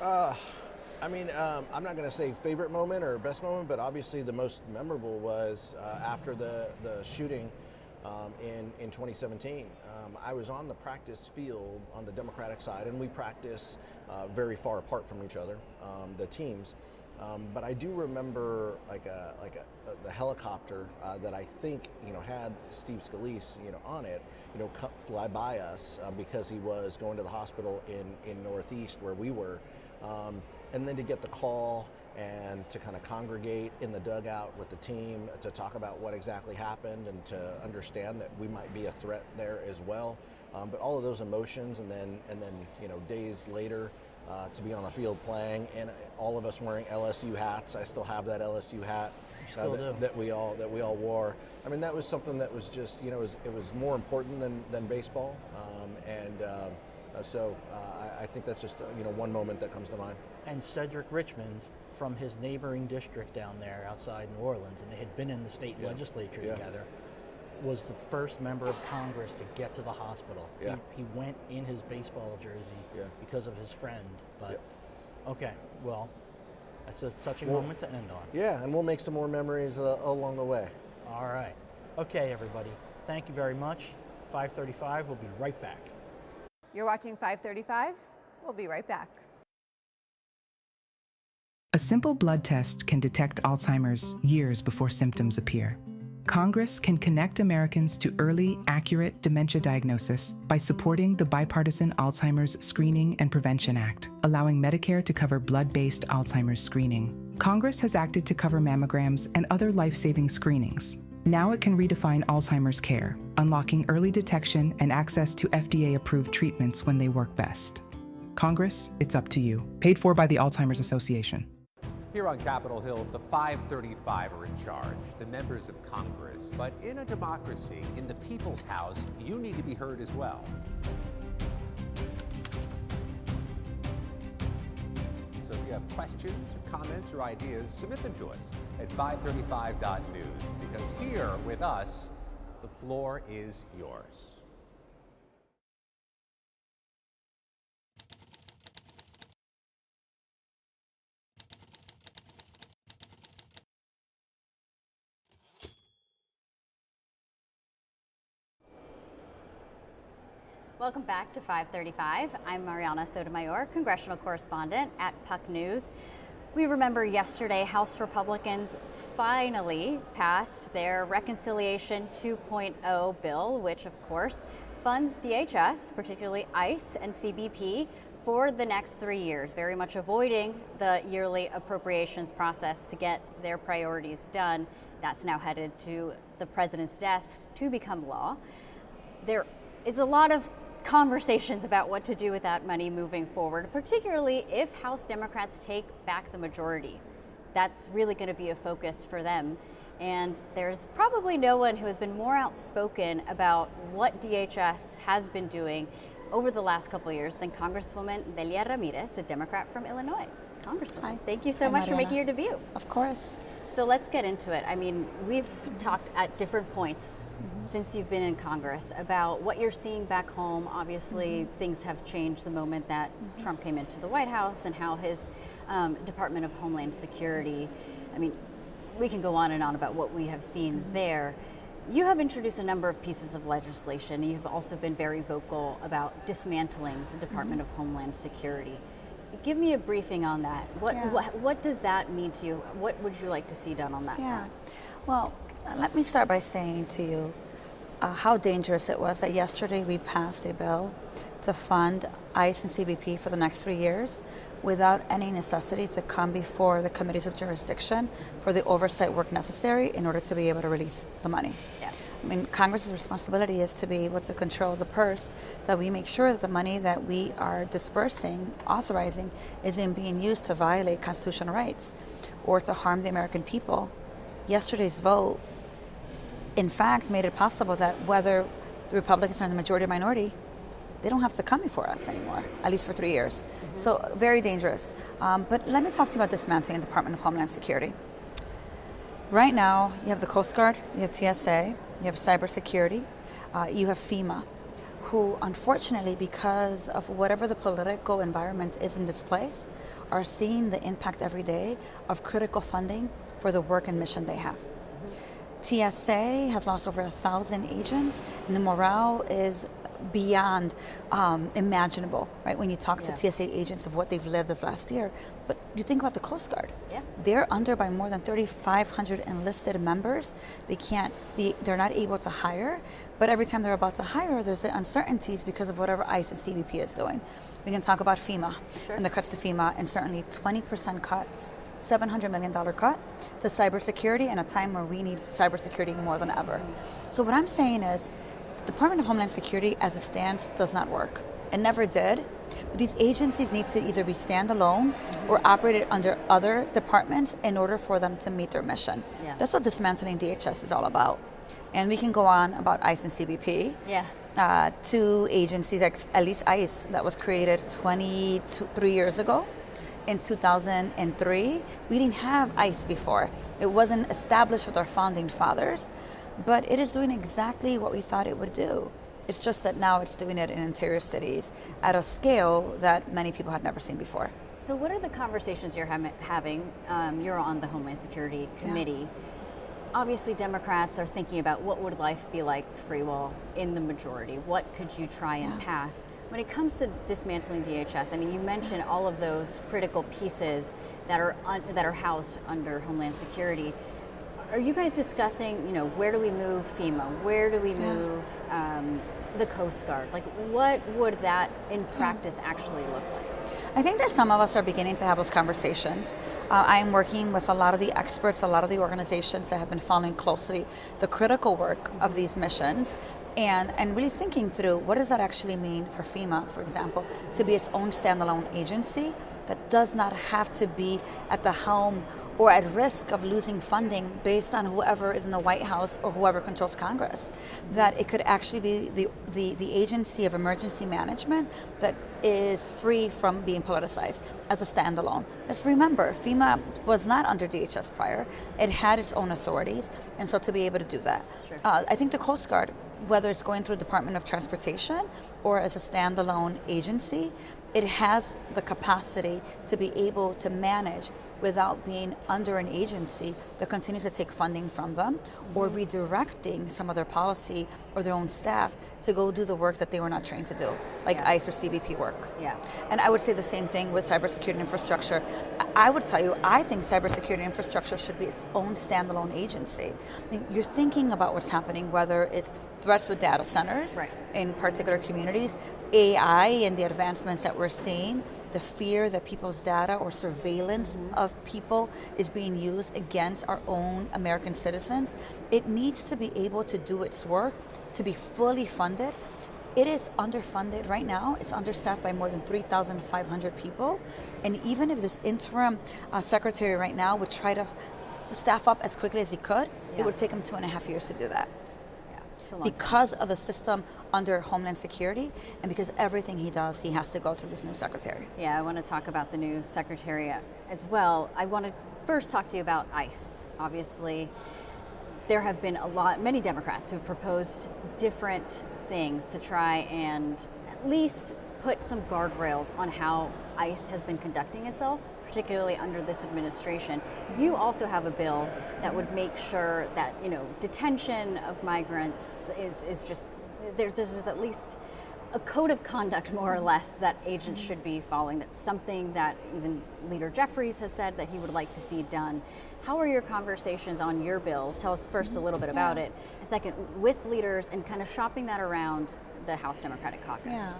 I'm not going to say favorite moment or best moment, but obviously the most memorable was after the shooting in 2017. I was on the practice field on the Democratic side, and we practice very far apart from each other, the teams. But I do remember the helicopter that I think had Steve Scalise on it, fly by us because he was going to the hospital in Northeast where we were. And then to get the call and to kind of congregate in the dugout with the team to talk about what exactly happened and to understand that we might be a threat there as well. But all of those emotions, and then days later to be on the field playing, and all of us wearing LSU hats. I still have that LSU hat that we all wore. I mean, that was something that was just it was more important than baseball. So I think that's just one moment that comes to mind. And Cedric Richmond, from his neighboring district down there outside New Orleans, and they had been in the state legislature together, was the first member of Congress to get to the hospital. Yeah. He went in his baseball jersey because of his friend. But okay, well, that's a touching moment to end on. Yeah, and we'll make some more memories along the way. All right. Okay, everybody. Thank you very much. 5:35. We'll be right back. You're watching 535. We'll be right back. A simple blood test can detect Alzheimer's years before symptoms appear. Congress can connect Americans to early, accurate dementia diagnosis by supporting the Bipartisan Alzheimer's Screening and Prevention Act, allowing Medicare to cover blood-based Alzheimer's screening. Congress has acted to cover mammograms and other life-saving screenings. Now it can redefine Alzheimer's care, unlocking early detection and access to FDA-approved treatments when they work best. Congress, it's up to you. Paid for by the Alzheimer's Association. Here on Capitol Hill, the 535 are in charge, the members of Congress. But in a democracy, in the people's house, you need to be heard as well. So if you have questions or comments or ideas, submit them to us at 535.news, because here with us, the floor is yours. Welcome back to 535. I'm Mariana Sotomayor, congressional correspondent at Puck News. We remember yesterday House Republicans finally passed their Reconciliation 2.0 bill, which of course funds DHS, particularly ICE and CBP, for the next 3 years, very much avoiding the yearly appropriations process to get their priorities done. That's now headed to the president's desk to become law. There is a lot of conversations about what to do with that money moving forward, particularly if House Democrats take back the majority. That's really going to be a focus for them. And there's probably no one who has been more outspoken about what DHS has been doing over the last couple of years than Congresswoman Delia Ramirez, a Democrat from Illinois. Congresswoman, Hi. Thank you so much for making your debut. Of course. So let's get into it. I mean, we've talked at different points since you've been in Congress about what you're seeing back home. Obviously, things have changed the moment that Trump came into the White House and how his Department of Homeland Security, I mean, we can go on and on about what we have seen there. You have introduced a number of pieces of legislation. You've also been very vocal about dismantling the Department of Homeland Security. Give me a briefing on that. What does that mean to you? What would you like to see done on that front? Well, let me start by saying to you how dangerous it was that yesterday we passed a bill to fund ICE and CBP for the next 3 years without any necessity to come before the committees of jurisdiction for the oversight work necessary in order to be able to release the money. I mean, Congress's responsibility is to be able to control the purse, that we make sure that the money that we are dispersing, authorizing, isn't being used to violate constitutional rights or to harm the American people. Yesterday's vote, in fact, made it possible that whether the Republicans are in the majority or minority, they don't have to come before us anymore, at least for 3 years. So very dangerous. But let me talk to you about dismantling the Department of Homeland Security. Right now, you have the Coast Guard, you have TSA, you have cybersecurity, you have FEMA, who unfortunately, because of whatever the political environment is in this place, are seeing the impact every day of critical funding for the work and mission they have. TSA has lost over 1,000 agents, and the morale is beyond imaginable, right? When you talk to TSA agents of what they've lived this last year. But you think about the Coast Guard. They're under by more than 3,500 enlisted members. They're not able to hire, but every time they're about to hire, there's uncertainties because of whatever ICE and CBP is doing. We can talk about FEMA and the cuts to FEMA, and certainly 20% cuts, $700 million cut to cybersecurity in a time where we need cybersecurity more than ever. So what I'm saying is, the Department of Homeland Security as it stands does not work. It never did. But these agencies need to either be standalone or operated under other departments in order for them to meet their mission. That's what dismantling DHS is all about. And we can go on about ICE and CBP. Two agencies, at least ICE, that was created 23 years ago. In 2003, we didn't have ICE before. It wasn't established with our founding fathers. But it is doing exactly what we thought it would do. It's just that now it's doing it in interior cities at a scale that many people had never seen before. So what are the conversations you're having? You're on the Homeland Security Committee. Obviously, Democrats are thinking about what would life be like for you all in the majority. What could you try and pass? When it comes to dismantling DHS, I mean, you mentioned all of those critical pieces that are housed under Homeland Security. Are you guys discussing, where do we move FEMA? Where do we move the Coast Guard? Like, what would that in practice actually look like? I think that some of us are beginning to have those conversations. I'm working with a lot of the experts, a lot of the organizations that have been following closely the critical work of these missions. and really thinking through what does that actually mean for FEMA, for example, to be its own standalone agency that does not have to be at the helm or at risk of losing funding based on whoever is in the White House or whoever controls Congress. That it could actually be the agency of emergency management that is free from being politicized as a standalone. Let's remember, FEMA was not under DHS prior. It had its own authorities, and so to be able to do that. Sure. I think the Coast Guard, whether it's going through Department of Transportation or as a standalone agency, it has the capacity to be able to manage without being under an agency that continues to take funding from them or redirecting some of their policy or their own staff to go do the work that they were not trained to do, like ICE or CBP work. Yeah. And I would say the same thing with cybersecurity infrastructure. I would tell you, I think cybersecurity infrastructure should be its own standalone agency. I mean, you're thinking about what's happening, whether it's threats with data centers in particular communities, AI and the advancements that we're seeing, the fear that people's data or surveillance of people is being used against our own American citizens. It needs to be able to do its work, to be fully funded. It is underfunded right now. It's understaffed by more than 3,500 people. And even if this interim secretary right now would try to staff up as quickly as he could, it would take him 2.5 years to do that. Because of the system under Homeland Security and because everything he does, he has to go through this new secretary. Yeah, I want to talk about the new secretary as well. I want to first talk to you about ICE. Obviously, there have been many Democrats who've proposed different things to try and at least put some guardrails on how ICE has been conducting itself, particularly under this administration. You also have a bill that would make sure that, detention of migrants is just, there's at least a code of conduct, more or less, that agents should be following. That's something that even Leader Jeffries has said that he would like to see done. How are your conversations on your bill? Tell us first a little bit about it. And second, with leaders and kind of shopping that around the House Democratic Caucus. Yeah.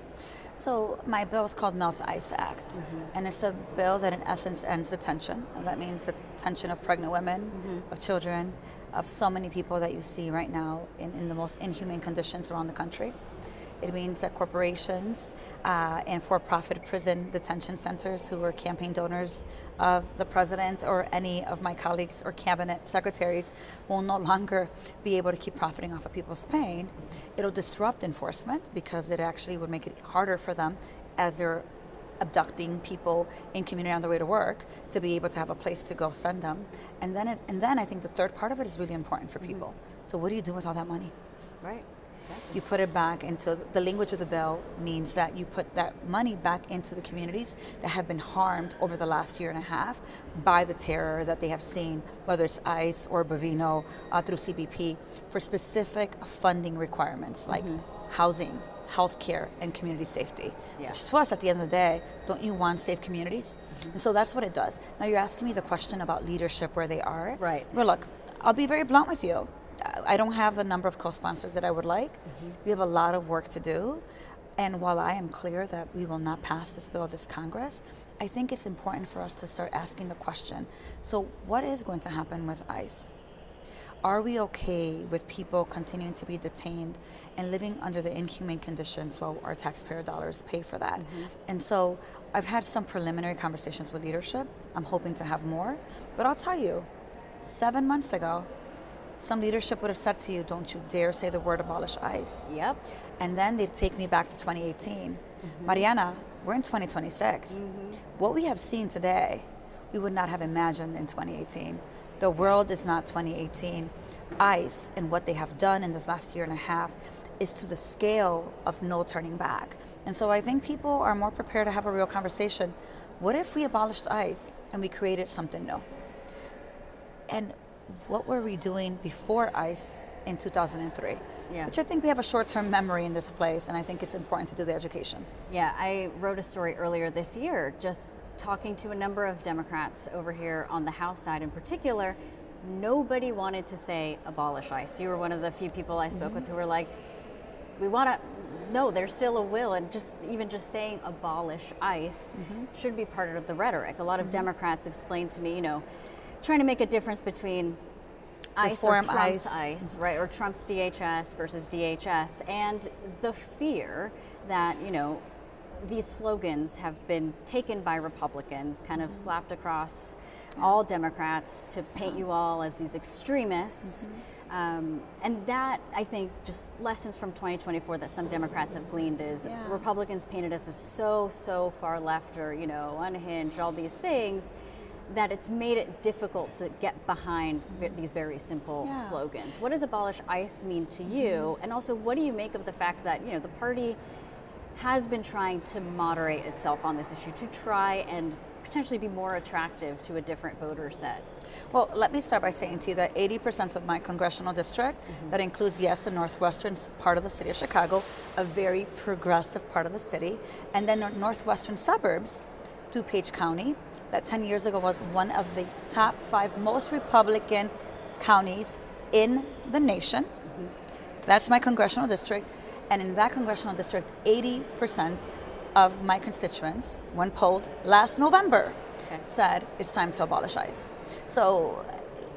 So my bill is called Melt ICE Act, and it's a bill that in essence ends detention. And that means the detention of pregnant women, of children, of so many people that you see right now in the most inhumane conditions around the country. It means that corporations and for-profit prison detention centers who were campaign donors of the president or any of my colleagues or cabinet secretaries will no longer be able to keep profiting off of people's pain. It'll disrupt enforcement because it actually would make it harder for them as they're abducting people in community on their way to work to be able to have a place to go send them. And then I think the third part of it is really important for people. So what do you do with all that money? Right. You put it back into the language of the bill means that you put that money back into the communities that have been harmed over the last year and a half by the terror that they have seen, whether it's ICE or Bovino through CBP, for specific funding requirements like housing, healthcare, and community safety. Which to us, at the end of the day, don't you want safe communities? And so that's what it does. Now you're asking me the question about leadership, where they are. Right. Well, look, I'll be very blunt with you. I don't have the number of co-sponsors that I would like. We have a lot of work to do. And while I am clear that we will not pass this bill this Congress, I think it's important for us to start asking the question, so what is going to happen with ICE? Are we okay with people continuing to be detained and living under the inhumane conditions while our taxpayer dollars pay for that? And so I've had some preliminary conversations with leadership. I'm hoping to have more. But I'll tell you, 7 months ago, some leadership would have said to you, don't you dare say the word abolish ICE. Yep. And then they'd take me back to 2018. Mariana, we're in 2026. What we have seen today, we would not have imagined in 2018. The world is not 2018. ICE and what they have done in this last year and a half is to the scale of no turning back. And so I think people are more prepared to have a real conversation. What if we abolished ICE and we created something new? And what were we doing before ICE in 2003? Which I think we have a short-term memory in this place, and I think it's important to do the education. Yeah, I wrote a story earlier this year, just talking to a number of Democrats over here on the House side in particular. Nobody wanted to say abolish ICE. You were one of the few people I spoke with who were like, we want to, no, there's still a will, and even just saying abolish ICE should be part of the rhetoric. A lot of Democrats explained to me, trying to make a difference between ICE or reform Trump's ICE. ICE, right, or Trump's DHS versus DHS, and the fear that, these slogans have been taken by Republicans, kind of slapped across all Democrats to paint you all as these extremists. And that, I think, just lessons from 2024 that some Democrats have gleaned is Republicans painted us as so far left or, unhinged, all these things, that it's made it difficult to get behind these very simple slogans. What does abolish ICE mean to you? And also, what do you make of the fact that, the party has been trying to moderate itself on this issue to try and potentially be more attractive to a different voter set? Well, let me start by saying to you that 80% of my congressional district, that includes, yes, the northwestern part of the city of Chicago, a very progressive part of the city, and then the northwestern suburbs, DuPage County, that 10 years ago was one of the top 5 most Republican counties in the nation. That's my congressional district. And in that congressional district, 80% of my constituents, when polled last November, said it's time to abolish ICE. So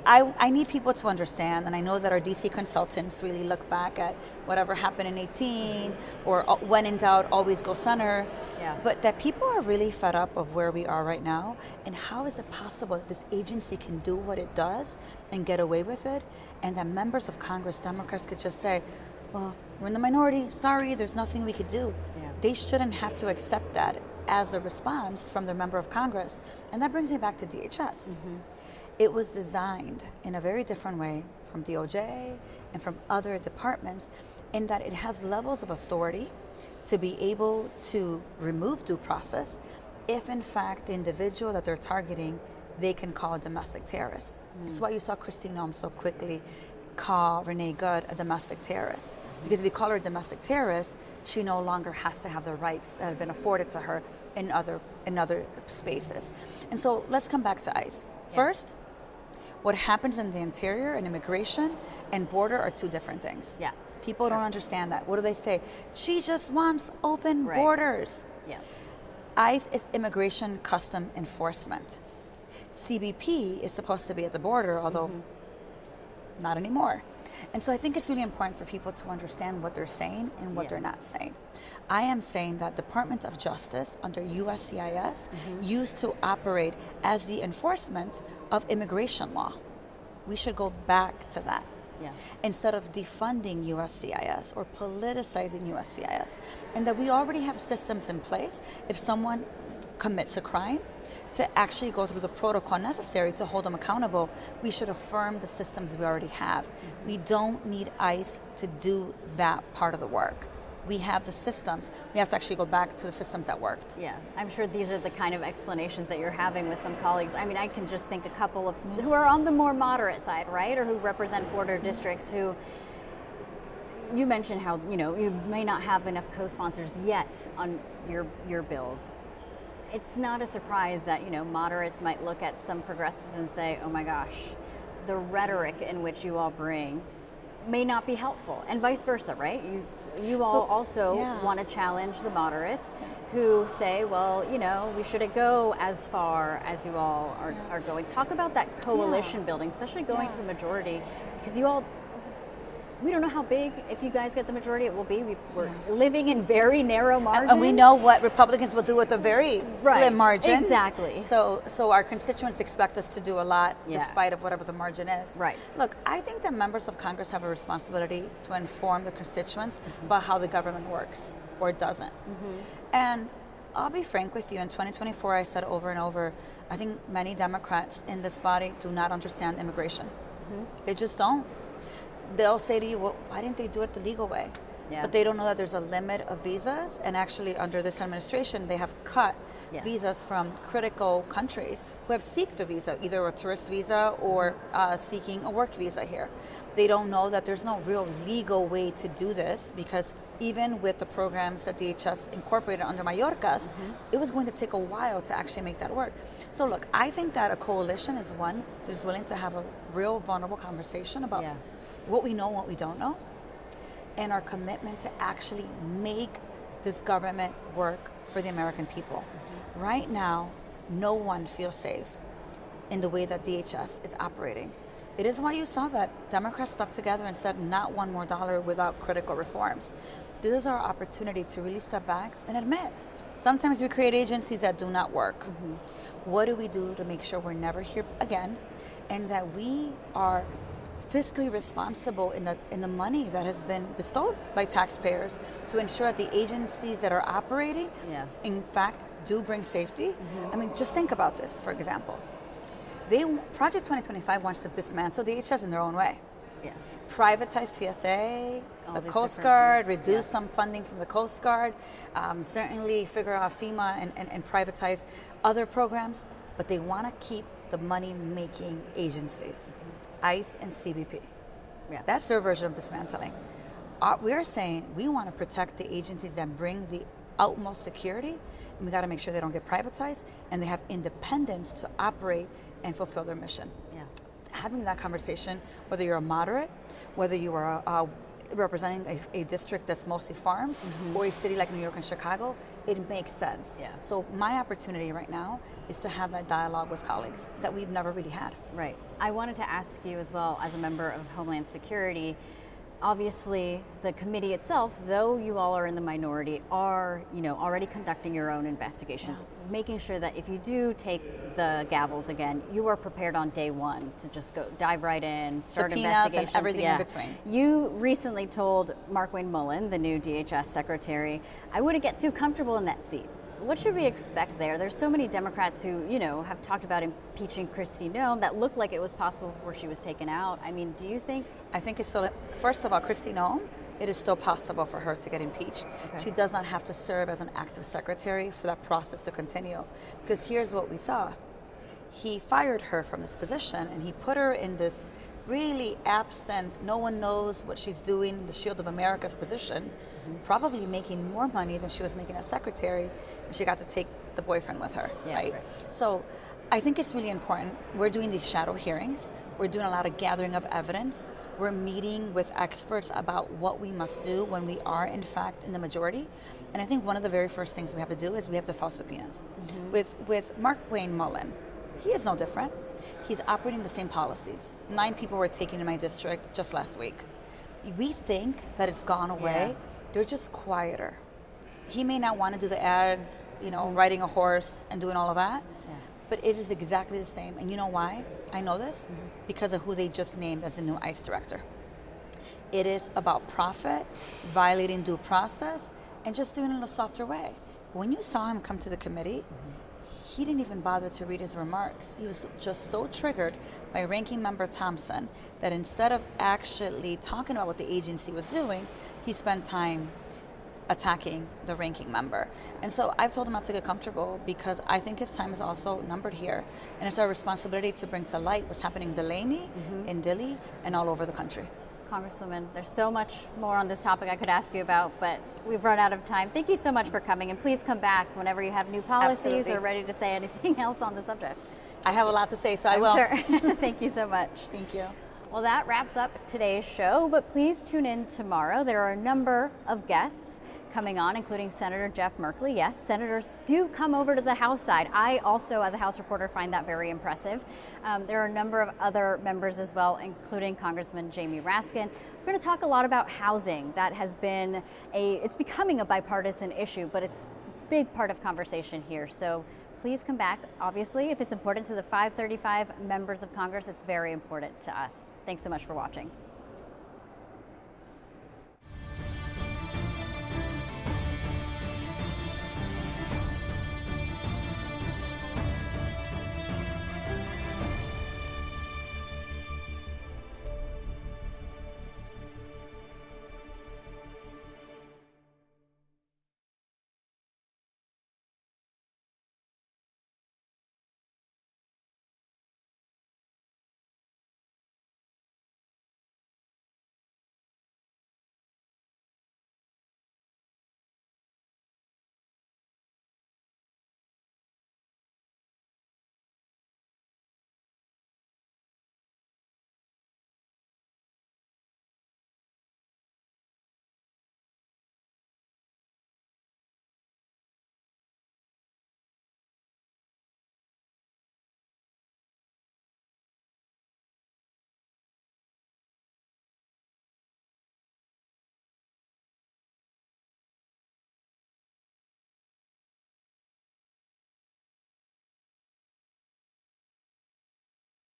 I need people to understand, and I know that our DC consultants really look back at whatever happened in 18, or when in doubt, always go center, but that people are really fed up of where we are right now, and how is it possible that this agency can do what it does and get away with it, and that members of Congress, Democrats, could just say, well, we're in the minority, sorry, there's nothing we could do. They shouldn't have to accept that as a response from their member of Congress. And that brings me back to DHS. It was designed in a very different way from DOJ and from other departments, in that it has levels of authority to be able to remove due process if in fact the individual that they're targeting, they can call a domestic terrorist. That's why you saw Christine Noem so quickly call Renee Good a domestic terrorist. Because if you call her a domestic terrorist, she no longer has to have the rights that have been afforded to her in other spaces. And so let's come back to ICE. First, what happens in the interior and immigration and border are 2 different things. People don't understand that. What do they say? She just wants open borders. ICE is immigration custom enforcement. CBP is supposed to be at the border, although not anymore. And so I think it's really important for people to understand what they're saying and what they're not saying. I am saying that Department of Justice under USCIS used to operate as the enforcement of immigration law. We should go back to that. Instead of defunding USCIS or politicizing USCIS. And that we already have systems in place if someone commits a crime, to actually go through the protocol necessary to hold them accountable. We should affirm the systems we already have. We don't need ICE to do that part of the work. We have the systems. We have to actually go back to the systems that worked. I'm sure these are the kind of explanations that you're having with some colleagues. I mean, I can just think a couple of who are on the more moderate side, right? Or who represent border districts who, you mentioned how, you may not have enough co-sponsors yet on your bills. It's not a surprise that, moderates might look at some progressives and say, oh my gosh, the rhetoric in which you all bring may not be helpful, and vice versa, right? You all also want to challenge the moderates who say, well, we shouldn't go as far as you all are going. Talk about that coalition building, especially going to the majority, because we don't know how big, if you guys get the majority, it will be. We're living in very narrow margins. And we know what Republicans will do with a very slim margin. Exactly. So our constituents expect us to do a lot despite of whatever the margin is. Look, I think that members of Congress have a responsibility to inform their constituents about how the government works or doesn't. And I'll be frank with you, in 2024, I said over and over, I think many Democrats in this body do not understand immigration. They just don't. They'll say to you, well, why didn't they do it the legal way? But they don't know that there's a limit of visas, and actually under this administration, they have cut visas from critical countries who have sought a visa, either a tourist visa or seeking a work visa here. They don't know that there's no real legal way to do this, because even with the programs that DHS incorporated under Mayorkas, it was going to take a while to actually make that work. So look, I think that a coalition is one that is willing to have a real vulnerable conversation about what we know and what we don't know, and our commitment to actually make this government work for the American people. Right now, no one feels safe in the way that DHS is operating. It is why you saw that Democrats stuck together and said not one more dollar without critical reforms. This is our opportunity to really step back and admit, sometimes we create agencies that do not work. What do we do to make sure we're never here again, and that we are fiscally responsible in the money that has been bestowed by taxpayers to ensure that the agencies that are operating, in fact, do bring safety? I mean, just think about this, for example. Project 2025 wants to dismantle DHS in their own way. Privatize TSA, the Coast Guard, reduce some funding from the Coast Guard, certainly figure out FEMA and privatize other programs, but they want to keep the money-making agencies, ICE and CBP. That's their version of dismantling. We're saying we want to protect the agencies that bring the utmost security, and we got to make sure they don't get privatized and they have independence to operate and fulfill their mission. Having that conversation, whether you're a moderate, whether you are representing a district that's mostly farms, or a city like New York and Chicago, it makes sense. So my opportunity right now is to have that dialogue with colleagues that we've never really had. Right. I wanted to ask you as well, as a member of Homeland Security, obviously the committee itself, though you all are in the minority, are already conducting your own investigations, making sure that if you do take the gavels again, you are prepared on day one to just go dive right in, start subpoenas investigations and everything in between. You recently told Markwayne Mullin, the new DHS secretary, I wouldn't get too comfortable in that seat. What should we expect there? There's so many Democrats who, have talked about impeaching Kristi Noem that looked like it was possible before she was taken out. I mean, do you think? I think it's still, first of all, Kristi Noem, it is still possible for her to get impeached. She does not have to serve as an active secretary for that process to continue. Because here's what we saw. He fired her from this position and he put her in this really absent, no one knows what she's doing, the Shield of America's position, probably making more money than she was making as secretary, and she got to take the boyfriend with her, right? So I think it's really important. We're doing these shadow hearings. We're doing a lot of gathering of evidence. We're meeting with experts about what we must do when we are, in fact, in the majority. And I think one of the very first things we have to do is we have to file subpoenas. With Markwayne Mullin, he is no different. He's operating the same policies. 9 people were taken in my district just last week. We think that it's gone away. They're just quieter. He may not want to do the ads, riding a horse and doing all of that, but it is exactly the same. And you know why I know this? Because of who they just named as the new ICE director. It is about profit, violating due process, and just doing it in a softer way. When you saw him come to the committee, he didn't even bother to read his remarks. He was just so triggered by Ranking Member Thompson that instead of actually talking about what the agency was doing, he spent time attacking the ranking member. And so I've told him not to get comfortable because I think his time is also numbered here. And it's our responsibility to bring to light what's happening in Delaney, in Dilley, and all over the country. Congresswoman, there's so much more on this topic I could ask you about, but we've run out of time. Thank you so much for coming, and please come back whenever you have new policies or ready to say anything else on the subject. I have a lot to say, so I will. Sure. Thank you so much. Thank you. Well, that wraps up today's show, but please tune in tomorrow. There are a number of guests coming on, including Senator Jeff Merkley. Yes, senators do come over to the House side. I also, as a House reporter, find that very impressive. There are a number of other members as well, including Congressman Jamie Raskin. We're going to talk a lot about housing. That has been it's becoming a bipartisan issue, but it's a big part of conversation here. So please come back. Obviously, if it's important to the 535 members of Congress, it's very important to us. Thanks so much for watching.